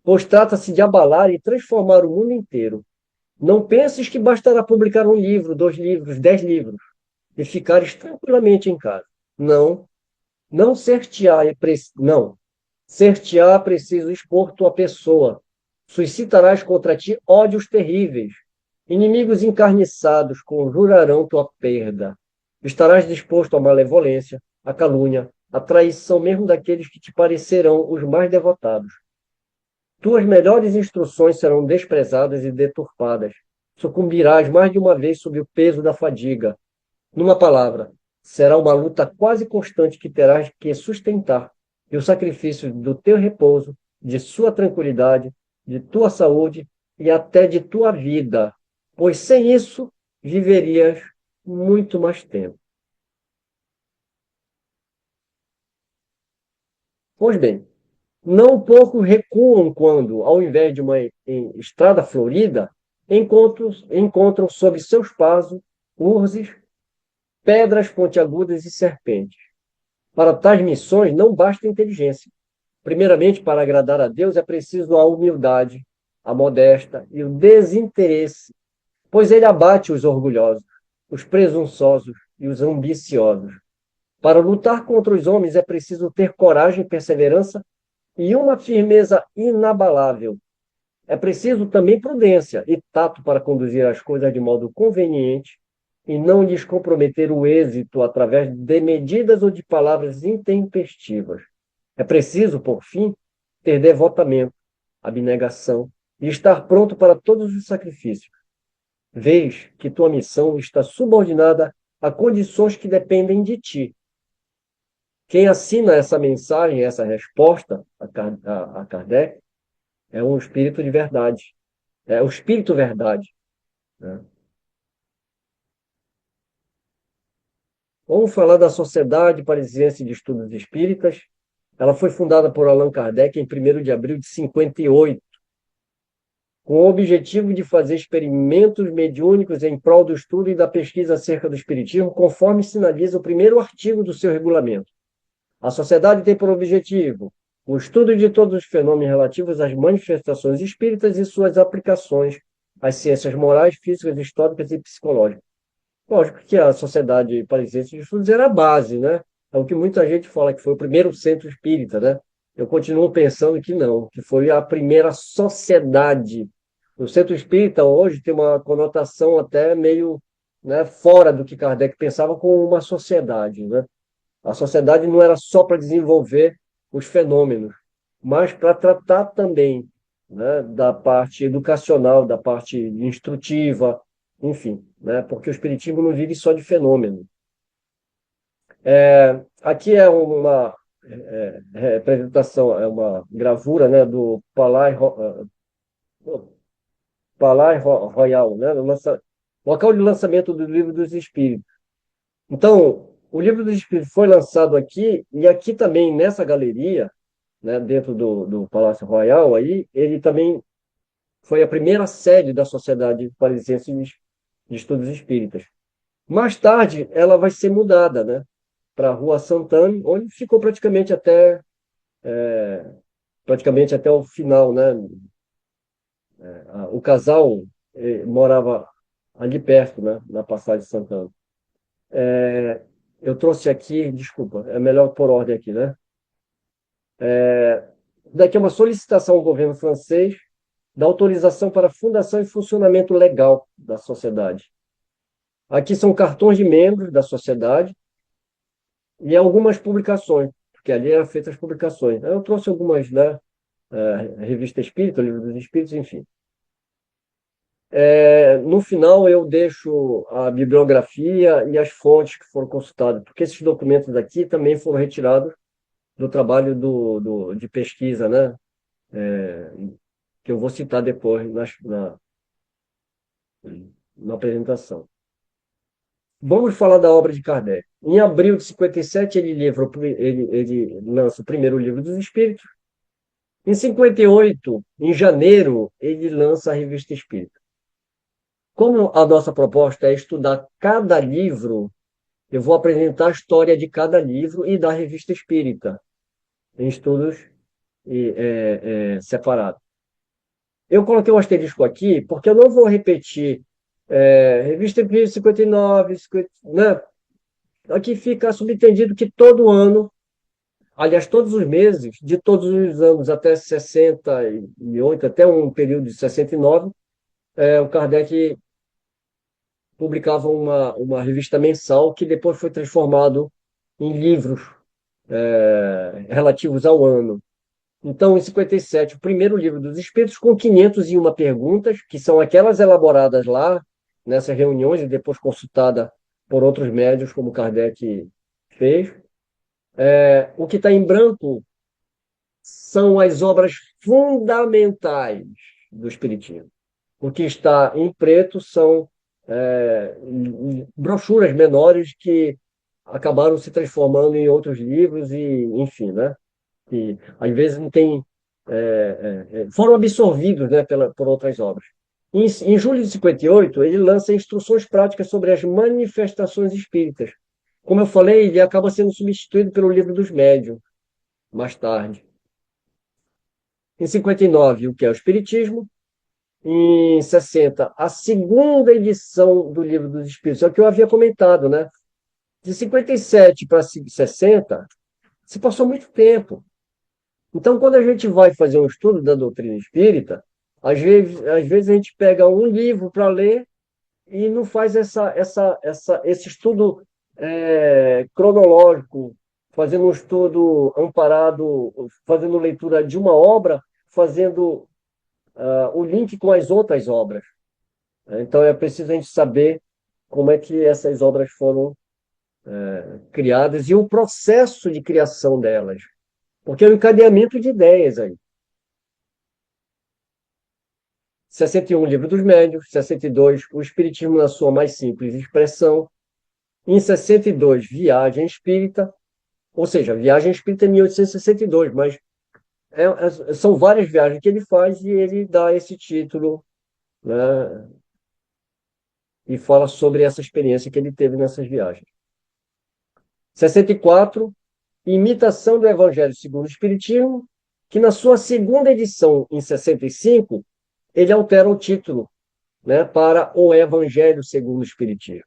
pois trata-se de abalar e transformar o mundo inteiro. Não penses que bastará publicar um livro, 2 livros, 10 livros, e ficares tranquilamente em casa. Não, não ser-te-á não. Ser-te-á preciso expor tua pessoa. Suscitarás contra ti ódios terríveis. Inimigos encarniçados conjurarão tua perda. Estarás disposto à malevolência, à calúnia, à traição mesmo daqueles que te parecerão os mais devotados. Tuas melhores instruções serão desprezadas e deturpadas. Sucumbirás mais de uma vez sob o peso da fadiga. Numa palavra, será uma luta quase constante que terás que sustentar, e o sacrifício do teu repouso, de sua tranquilidade, de tua saúde e até de tua vida, pois sem isso viverias muito mais tempo. Pois bem, não pouco recuam quando, ao invés de uma estrada florida, encontram sob seus passos urzes, pedras pontiagudas e serpentes. Para tais missões não basta inteligência. Primeiramente, para agradar a Deus é preciso a humildade, a modéstia e o desinteresse, pois ele abate os orgulhosos, os presunçosos e os ambiciosos. Para lutar contra os homens é preciso ter coragem, perseverança e uma firmeza inabalável. É preciso também prudência e tato para conduzir as coisas de modo conveniente e não lhes comprometer o êxito através de medidas ou de palavras intempestivas. É preciso, por fim, ter devotamento, abnegação e estar pronto para todos os sacrifícios. Vês que tua missão está subordinada a condições que dependem de ti. Quem assina essa mensagem, essa resposta a Kardec, é um espírito de verdade. É o espírito verdade. Né? Vamos falar da Sociedade Parisiense de Estudos Espíritas. Ela foi fundada por Allan Kardec em 1º de abril de 58, com o objetivo de fazer experimentos mediúnicos em prol do estudo e da pesquisa acerca do Espiritismo, conforme sinaliza o primeiro artigo do seu regulamento. A sociedade tem por objetivo o estudo de todos os fenômenos relativos às manifestações espíritas e suas aplicações às ciências morais, físicas, históricas e psicológicas. Lógico que a Sociedade Parisiense de Estudos era a base, né? É o que muita gente fala que foi o primeiro centro espírita, né? Eu continuo pensando que não, que foi a primeira sociedade. O centro espírita hoje tem uma conotação até meio, né, fora do que Kardec pensava como uma sociedade, né? A sociedade não era só para desenvolver os fenômenos, mas para tratar também, né, da parte educacional, da parte instrutiva, enfim, né, porque o espiritismo não vive só de fenômeno. Aqui é uma representação, é uma gravura, né, do Palais Royal, né, local de lançamento do Livro dos Espíritos. Então, o Livro dos Espíritos foi lançado aqui, e aqui também, nessa galeria, né, dentro do Palácio Royal, aí, ele também foi a primeira sede da Sociedade Parisiense de Estudos Espíritas. Mais tarde, ela vai ser mudada, né, para a Rua Santana, onde ficou praticamente até o final, né? O casal morava ali perto, né, na Passagem Santana. É, eu trouxe aqui, desculpa, é melhor por ordem aqui, né? Daqui é uma solicitação ao governo francês da autorização para a fundação e funcionamento legal da sociedade. Aqui são cartões de membros da sociedade e algumas publicações, porque ali eram feitas as publicações. Eu trouxe algumas, né? Revista Espírita, Livro dos Espíritos, enfim. No final, eu deixo a bibliografia e as fontes que foram consultadas, porque esses documentos aqui também foram retirados do trabalho de pesquisa, né? Que eu vou citar depois na apresentação. Vamos falar da obra de Kardec. Em abril de 57, ele lança o primeiro livro dos Espíritos. Em 58, em janeiro, ele lança a Revista Espírita. Como a nossa proposta é estudar cada livro, eu vou apresentar a história de cada livro e da Revista Espírita, em estudos separados. Eu coloquei um asterisco aqui, porque eu não vou repetir Revista Espírita 59, 50, né? Aqui fica subentendido que todo ano, aliás, todos os meses, de todos os anos até 68, até um período de 69, o Kardec publicava uma revista mensal que depois foi transformado em livros relativos ao ano. Então, em 57, o primeiro livro dos Espíritos, com 501 perguntas, que são aquelas elaboradas lá, nessas reuniões, e depois consultada por outros médios, como Kardec fez. O que está em branco são as obras fundamentais do Espiritismo. O que está em preto são brochuras menores que acabaram se transformando em outros livros e, enfim, né? Que às vezes não tem, foram absorvidos, né, por outras obras. Em julho de 58, ele lança instruções práticas sobre as manifestações espíritas. Como eu falei, ele acaba sendo substituído pelo Livro dos Médiuns, mais tarde. Em 59, o que é o Espiritismo. Em 60, a segunda edição do Livro dos Espíritos, é o que eu havia comentado, né? De 57 para 60, se passou muito tempo. Então, quando a gente vai fazer um estudo da doutrina espírita, às vezes a gente pega um livro para ler e não faz esse estudo cronológico, fazendo um estudo amparado, fazendo leitura de uma obra, fazendo o link com as outras obras. Então, é preciso a gente saber como é que essas obras foram criadas e o processo de criação delas. Porque é um encadeamento de ideias aí. 61, Livro dos Médiuns. 62, o Espiritismo na sua mais simples expressão. Em 62, Viagem Espírita. Ou seja, Viagem Espírita é 1862, mas são várias viagens que ele faz e ele dá esse título, né, e fala sobre essa experiência que ele teve nessas viagens. 64, Imitação do Evangelho segundo o Espiritismo, que na sua segunda edição, em 65, ele altera o título, né, para O Evangelho segundo o Espiritismo.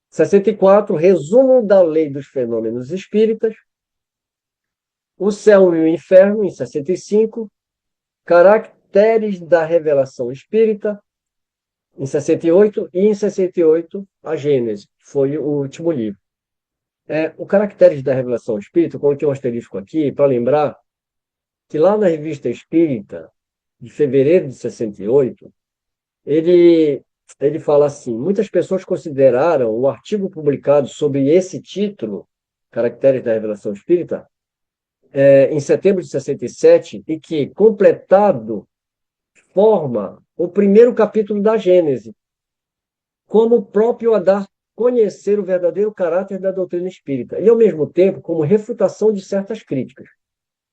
64, Resumo da Lei dos Fenômenos Espíritas. O Céu e o Inferno, em 65. Caracteres da Revelação Espírita, em 68. E em 68, a Gênese, foi o último livro. O Caracteres da Revelação Espírita, eu coloquei um asterisco aqui para lembrar que lá na Revista Espírita, de fevereiro de 68, ele fala assim: muitas pessoas consideraram o artigo publicado sobre esse título, Caracteres da Revelação Espírita, em setembro de 67, e que, completado, forma o primeiro capítulo da Gênese, como próprio a dar conhecer o verdadeiro caráter da doutrina espírita, e, ao mesmo tempo, como refutação de certas críticas.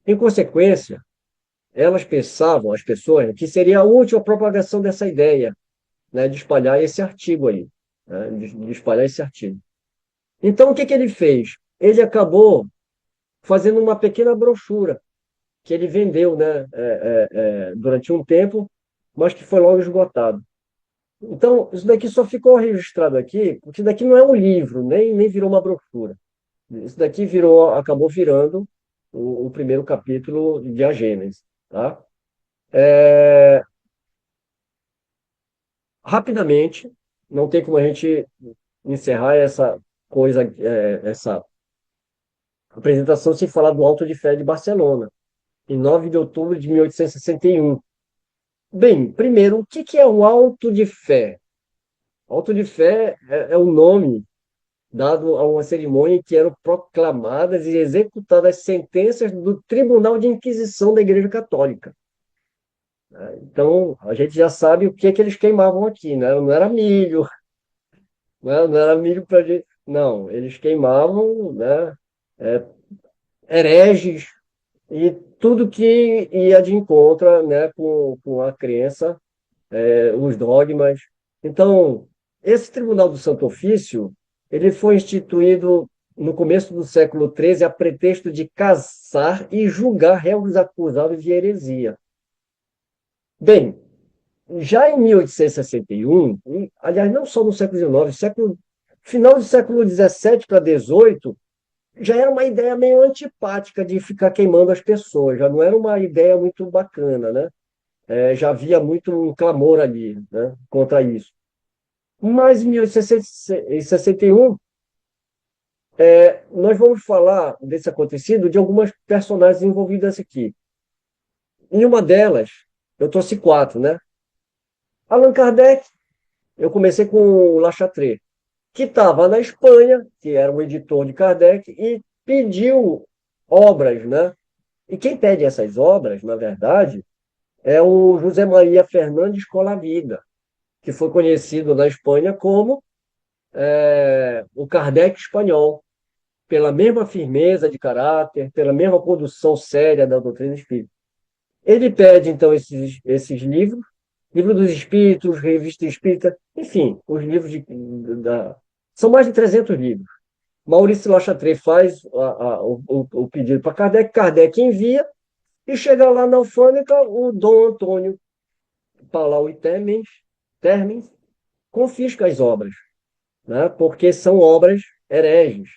Em consequência, elas pensavam, as pessoas, que seria útil a propagação dessa ideia, né, de espalhar esse artigo aí. né, de espalhar esse artigo. Então, o que que ele fez? Ele acabou fazendo uma pequena brochura que ele vendeu, né, durante um tempo, mas que foi logo esgotado. Então, isso daqui só ficou registrado aqui, porque isso daqui não é um livro, nem virou uma brochura. Isso daqui acabou virando o primeiro capítulo de A Gênese, tá? É, rapidamente, não tem como a gente encerrar essa coisa, essa apresentação sem falar do Auto de Fé de Barcelona, em 9 de outubro de 1861. Bem, primeiro, o que que é o Auto de Fé? Auto de Fé é o nome dado a uma cerimônia em que eram proclamadas e executadas sentenças do Tribunal de Inquisição da Igreja Católica. Então, a gente já sabe o que que eles queimavam aqui, né? Não era milho, não era milho para gente. Não, eles queimavam, né, é, hereges e tudo que ia de encontro, né, com a crença, os dogmas. Então, esse Tribunal do Santo Ofício, ele foi instituído no começo do século XIII a pretexto de caçar e julgar réus acusados de heresia. Bem, já em 1861, aliás, não só no século XIX, final do século XVII para XVIII, já era uma ideia meio antipática de ficar queimando as pessoas, já não era uma ideia muito bacana, né? Já havia muito um clamor ali, né, contra isso. Mas em 1861, nós vamos falar desse acontecido de algumas personagens envolvidas aqui. Em uma delas, eu trouxe quatro, né? Allan Kardec, eu comecei com o La Chatre, que estava na Espanha, que era um editor de Kardec, e pediu obras, né? E quem pede essas obras, na verdade, é o José Maria Fernandes Colavida, que foi conhecido na Espanha como o Kardec espanhol, pela mesma firmeza de caráter, pela mesma condução séria da doutrina espírita. Ele pede, então, esses livros, Livro dos Espíritos, Revista Espírita, enfim, os livros são mais de 300 livros. Maurício Lachatret faz o pedido para Kardec, Kardec envia, e chega lá na alfândega, o Dom Antônio Palau e Termes confisca as obras, né, porque são obras hereges.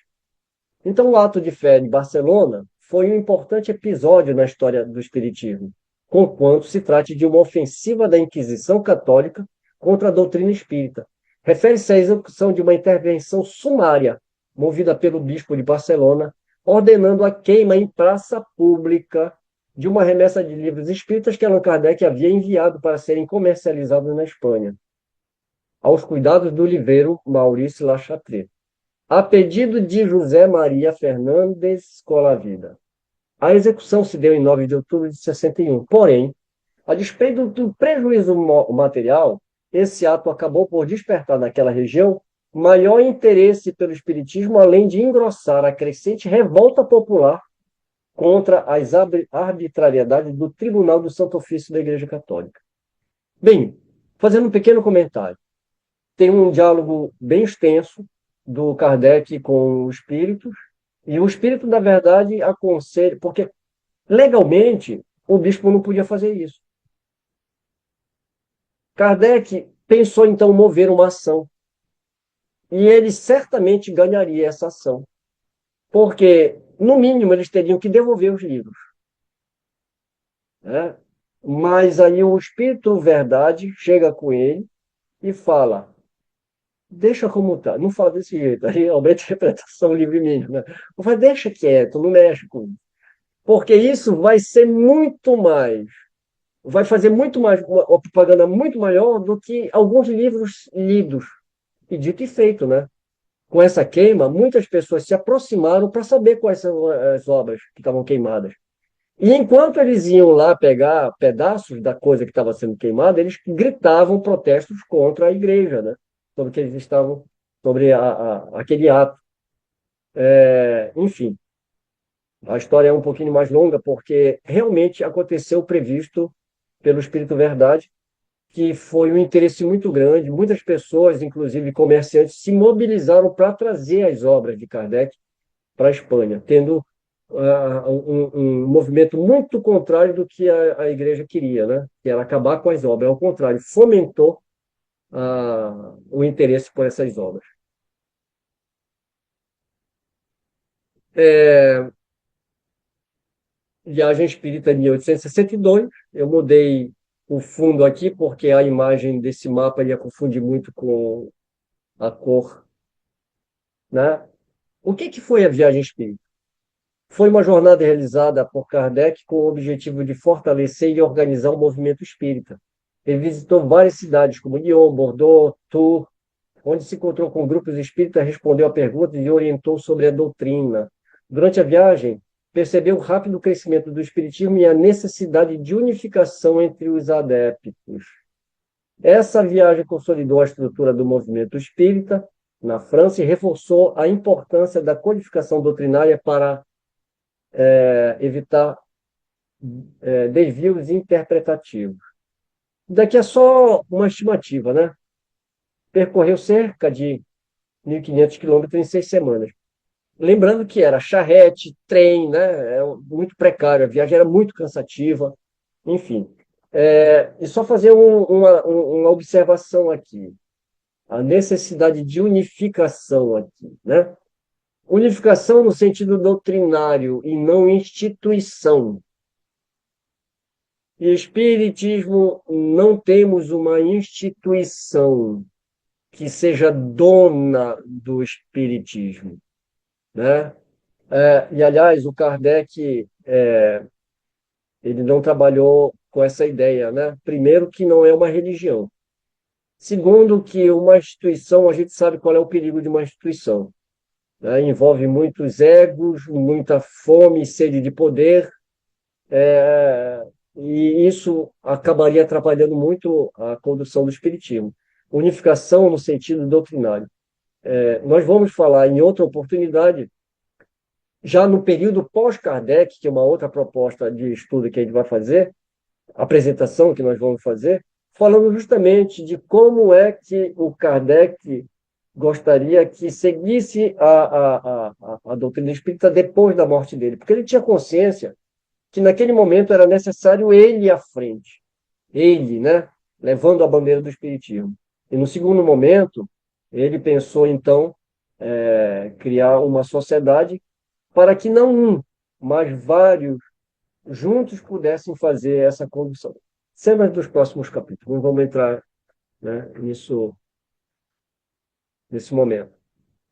Então, o Ato de Fé de Barcelona foi um importante episódio na história do Espiritismo, conquanto se trate de uma ofensiva da Inquisição Católica contra a doutrina espírita. Refere-se à execução de uma intervenção sumária, movida pelo bispo de Barcelona, ordenando a queima em praça pública de uma remessa de livros espíritas que Allan Kardec havia enviado para serem comercializados na Espanha, aos cuidados do livreiro Maurício Lachatret, a pedido de José Maria Fernandes Colavida. A execução se deu em 9 de outubro de 61. Porém, a despeito do prejuízo material, esse ato acabou por despertar naquela região maior interesse pelo espiritismo, além de engrossar a crescente revolta popular contra as arbitrariedades do Tribunal do Santo Ofício da Igreja Católica. Bem, fazendo um pequeno comentário, tem um diálogo bem extenso do Kardec com os espíritos, e o espírito, na verdade, aconselha, porque legalmente o bispo não podia fazer isso. Kardec pensou então mover uma ação, e ele certamente ganharia essa ação, porque, no mínimo, eles teriam que devolver os livros, né? Mas aí o Espírito Verdade chega com ele e fala: deixa como está, não fala desse jeito, aí aumenta a interpretação livre minha, né? Eu falo, deixa quieto, não mexe com isso, porque isso vai ser muito mais, vai fazer muito mais, uma propaganda muito maior do que alguns livros lidos, e dito e feito, né? Com essa queima, muitas pessoas se aproximaram para saber quais são as obras que estavam queimadas. E enquanto eles iam lá pegar pedaços da coisa que estava sendo queimada, eles gritavam protestos contra a igreja, né? Sobre que eles estavam, sobre aquele ato. Enfim, a história é um pouquinho mais longa, porque realmente aconteceu o previsto pelo Espírito Verdade, que foi um interesse muito grande. Muitas pessoas, inclusive comerciantes, se mobilizaram para trazer as obras de Kardec para a Espanha, tendo um movimento muito contrário do que a igreja queria, né? Que era acabar com as obras. Ao contrário, fomentou o interesse por essas obras. É, Viagem Espírita de 1862, eu mudei o fundo aqui porque a imagem desse mapa ia confundir muito com a cor, né? O que foi a Viagem Espírita? Foi uma jornada realizada por Kardec com o objetivo de fortalecer e organizar o movimento espírita. Ele visitou várias cidades, como Lyon, Bordeaux, Tours, onde se encontrou com grupos espíritas, respondeu a perguntas e orientou sobre a doutrina. Durante a viagem, percebeu o rápido crescimento do espiritismo e a necessidade de unificação entre os adeptos. Essa viagem consolidou a estrutura do movimento espírita na França e reforçou a importância da codificação doutrinária para evitar desvios interpretativos. Daqui é só uma estimativa, né? Percorreu cerca de 1.500 quilômetros em 6 semanas. Lembrando que era charrete, trem, né? É muito precário, a viagem era muito cansativa, enfim. E só fazer uma observação aqui, a necessidade de unificação aqui, né? Unificação no sentido doutrinário e não instituição. E Espiritismo, não temos uma instituição que seja dona do Espiritismo, né? Aliás, o Kardec ele não trabalhou com essa ideia, né? Primeiro, que não é uma religião. Segundo, que uma instituição, a gente sabe qual é o perigo de uma instituição, né? Envolve muitos egos, muita fome e sede de poder, e isso acabaria atrapalhando muito a condução do espiritismo. Unificação no sentido doutrinário. Nós vamos falar em outra oportunidade, já no período pós-Kardec, que é uma outra proposta de estudo que a gente vai fazer, apresentação que nós vamos fazer, falando justamente de como é que o Kardec gostaria que seguisse a doutrina espírita depois da morte dele, porque ele tinha consciência que naquele momento era necessário ele à frente, ele, né, levando a bandeira do espiritismo. E no segundo momento, ele pensou então criar uma sociedade para que não um, mas vários juntos pudessem fazer essa condução. Cenas dos próximos capítulos, não vamos entrar, né, nisso nesse momento.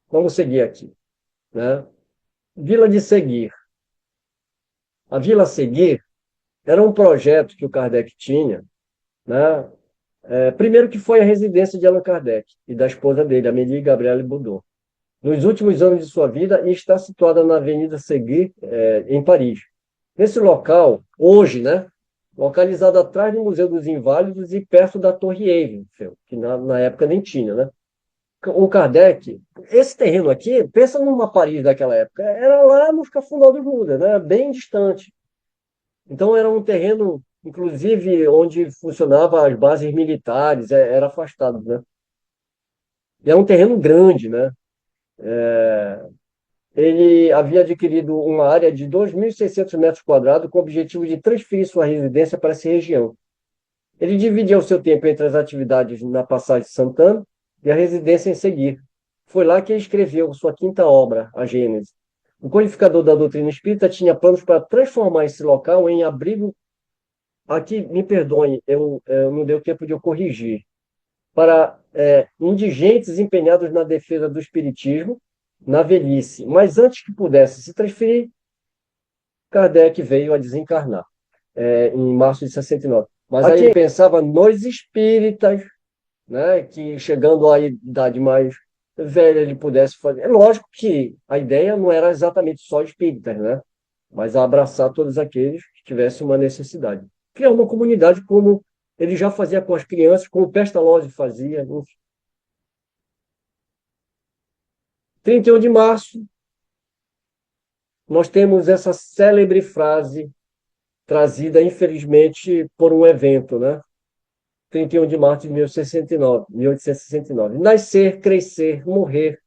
Vamos seguir aqui, né? Vila de Seguir. A Vila Seguir era um projeto que o Kardec tinha, né? Primeiro que foi a residência de Allan Kardec e da esposa dele, Amélie Gabrielle Boudot, nos últimos anos de sua vida, e está situada na Avenida Seguir, em Paris. Nesse local, hoje, né, localizado atrás do Museu dos Inválidos e perto da Torre Eiffel, que na época nem tinha, né? O Kardec, esse terreno aqui, pensa numa Paris daquela época, era lá no Cafundó do Judas, né, bem distante. Então era um terreno, inclusive, onde funcionavam as bases militares, era afastado, né? E é um terreno grande, né? Ele havia adquirido uma área de 2.600 metros quadrados com o objetivo de transferir sua residência para essa região. Ele dividia o seu tempo entre as atividades na Passagem Santana e a residência em Seguir. Foi lá que ele escreveu sua quinta obra, a Gênese. O codificador da doutrina espírita tinha planos para transformar esse local em abrigo. Aqui, me perdoe, eu não deu tempo de eu corrigir. Para indigentes empenhados na defesa do espiritismo na velhice. Mas antes que pudesse se transferir, Kardec veio a desencarnar, em março de 69. Mas aí ele pensava nos espíritas, né, que chegando à idade mais velha ele pudesse fazer. É lógico que a ideia não era exatamente só espíritas, né, mas abraçar todos aqueles que tivessem uma necessidade. Criar uma comunidade como ele já fazia com as crianças, como o Pestalozzi fazia. 31 de março, nós temos essa célebre frase trazida, infelizmente, por um evento, né? 31 de março de 1869, 1869. Nascer, crescer, morrer,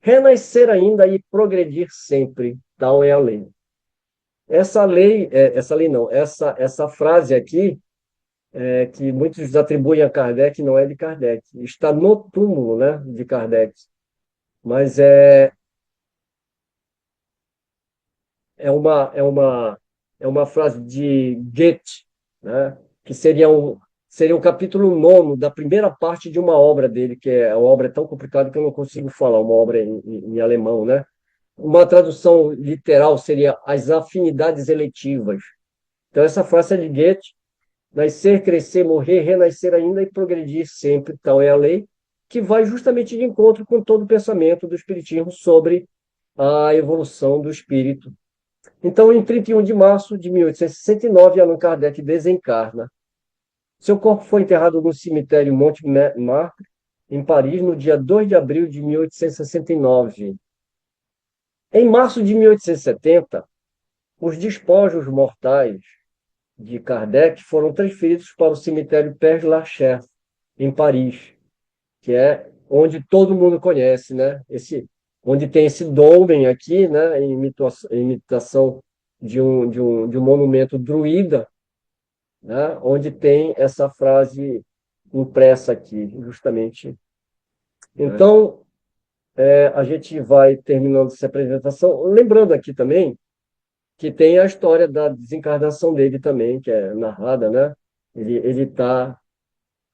renascer ainda e progredir sempre, tal é a lei. Essa lei não, essa frase aqui, que muitos atribuem a Kardec, não é de Kardec, está no túmulo, né, de Kardec, mas é uma frase de Goethe, né, que seria o capítulo nono da primeira parte de uma obra dele, que é uma obra tão complicada que eu não consigo falar, uma obra em alemão, né? Uma tradução literal seria As Afinidades Eletivas. Então, essa frase é de Goethe: nascer, crescer, morrer, renascer ainda e progredir sempre, tal é a lei, que vai justamente de encontro com todo o pensamento do Espiritismo sobre a evolução do espírito. Então, em 31 de março de 1869, Allan Kardec desencarna. Seu corpo foi enterrado no cemitério Montmartre, em Paris, no dia 2 de abril de 1869. Em março de 1870, os despojos mortais de Kardec foram transferidos para o cemitério Père-Lachaise, em Paris, que é onde todo mundo conhece, né? Onde tem esse dolmen aqui, né? Em imitação de um monumento druida, né? Onde tem essa frase impressa aqui, justamente. Então, a gente vai terminando essa apresentação, lembrando aqui também que tem a história da desencarnação dele também, que é narrada, né? Ele está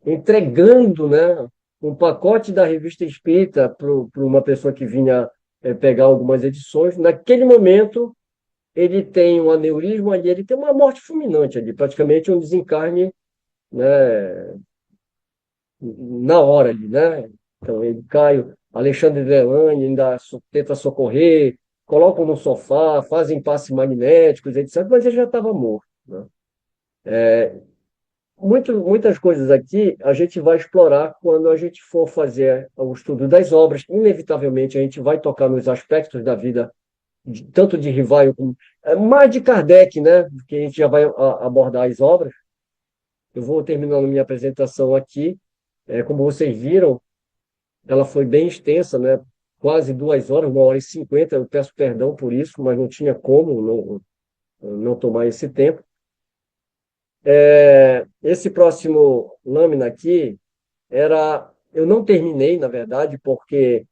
entregando, né, um pacote da Revista Espírita para uma pessoa que vinha pegar algumas edições. Naquele momento, ele tem um aneurisma ali, ele tem uma morte fulminante ali, praticamente um desencarne, né, na hora ali, né? Então ele cai, Alexandre Delane ainda tenta socorrer, colocam no sofá, fazem passes magnéticos, etc., mas ele já estava morto, né? Muitas coisas aqui a gente vai explorar quando a gente for fazer o estudo das obras. Inevitavelmente, a gente vai tocar nos aspectos da vida, tanto de Rivaio como mais de Kardec, né? Que a gente já vai abordar as obras. Eu vou terminando minha apresentação aqui. Como vocês viram, ela foi bem extensa, né? Quase 2 horas, 1 hora e 50. Eu peço perdão por isso, mas não tinha como não tomar esse tempo. Esse próximo lâmina aqui eu não terminei, na verdade, porque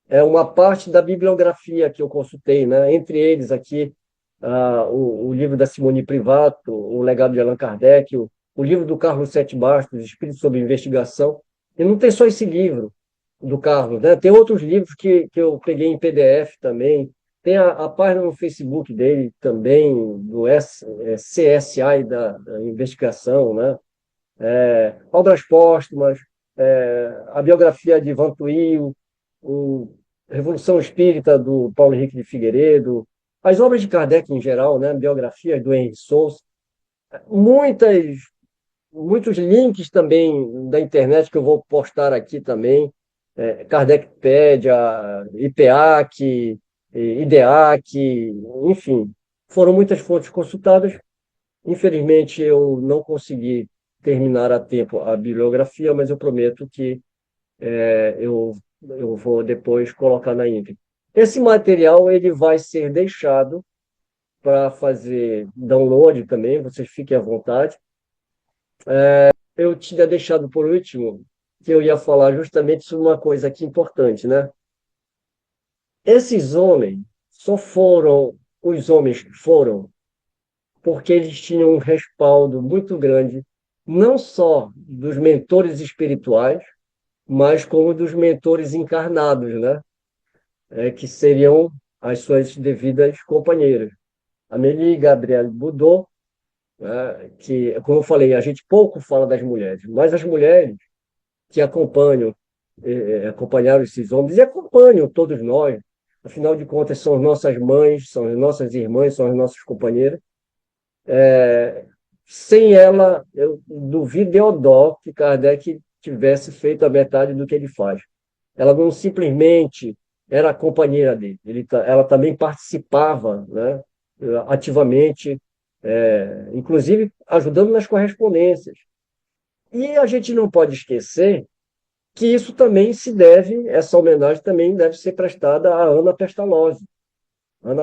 é uma parte da bibliografia que eu consultei, né? Entre eles aqui, o livro da Simone Privato, o legado de Allan Kardec, o livro do Carlos Sete Bastos, Espírito sob Investigação. E não tem só esse livro do Carlos, né? Tem outros livros que eu peguei em PDF também. Tem a página no Facebook dele também, do CSI da investigação, né? Obras póstumas, a biografia de Ivan Tuil, o Revolução Espírita do Paulo Henrique de Figueiredo, as obras de Kardec em geral, né? Biografias do Henri Souza, muitas, muitos links também da internet que eu vou postar aqui também, Kardecpédia, IPEAC, IDEAC, enfim, foram muitas fontes consultadas. Infelizmente, eu não consegui terminar a tempo a bibliografia, mas eu prometo que eu vou depois colocar na íntegra. Esse material ele vai ser deixado para fazer download também, vocês fiquem à vontade. Eu tinha deixado por último que eu ia falar justamente sobre uma coisa aqui importante, né? Esses homens só foram, os homens foram porque eles tinham um respaldo muito grande, não só dos mentores espirituais, mas como dos mentores encarnados, né? Que seriam as suas devidas companheiras. Amélie Gabrielle Boudot, né? Que, como eu falei, a gente pouco fala das mulheres, mas as mulheres que acompanharam esses homens e acompanham todos nós, afinal de contas, são as nossas mães, são as nossas irmãs, são as nossas companheiras. Sem ela, eu duvido de dó que Kardec tivesse feito a metade do que ele faz. Ela não simplesmente era a companheira dele, ela também participava, né, ativamente, inclusive ajudando nas correspondências. E a gente não pode esquecer que isso também se deve, essa homenagem também deve ser prestada a Ana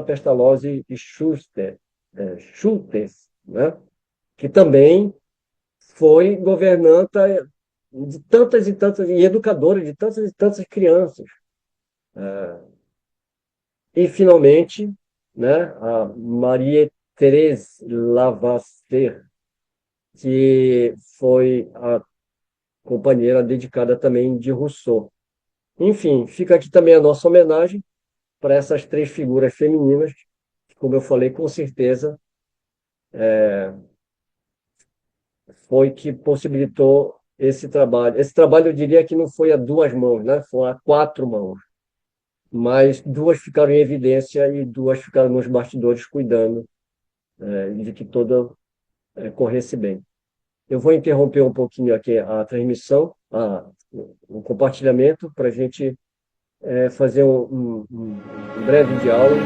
Pestalozzi e Schultes, né? Que também foi governanta de tantas e tantas, e educadora de tantas e tantas crianças. E, finalmente, né, a Marie-Thérèse Lavater, que foi a companheira dedicada também de Rousseau. Enfim, fica aqui também a nossa homenagem para essas três figuras femininas, que, como eu falei, com certeza foi que possibilitou esse trabalho. Esse trabalho, eu diria que não foi a duas mãos, né? Foi a quatro mãos. Mas duas ficaram em evidência e duas ficaram nos bastidores cuidando, de que tudo corresse bem. Eu vou interromper um pouquinho aqui a transmissão, o compartilhamento, para a gente fazer um breve diálogo.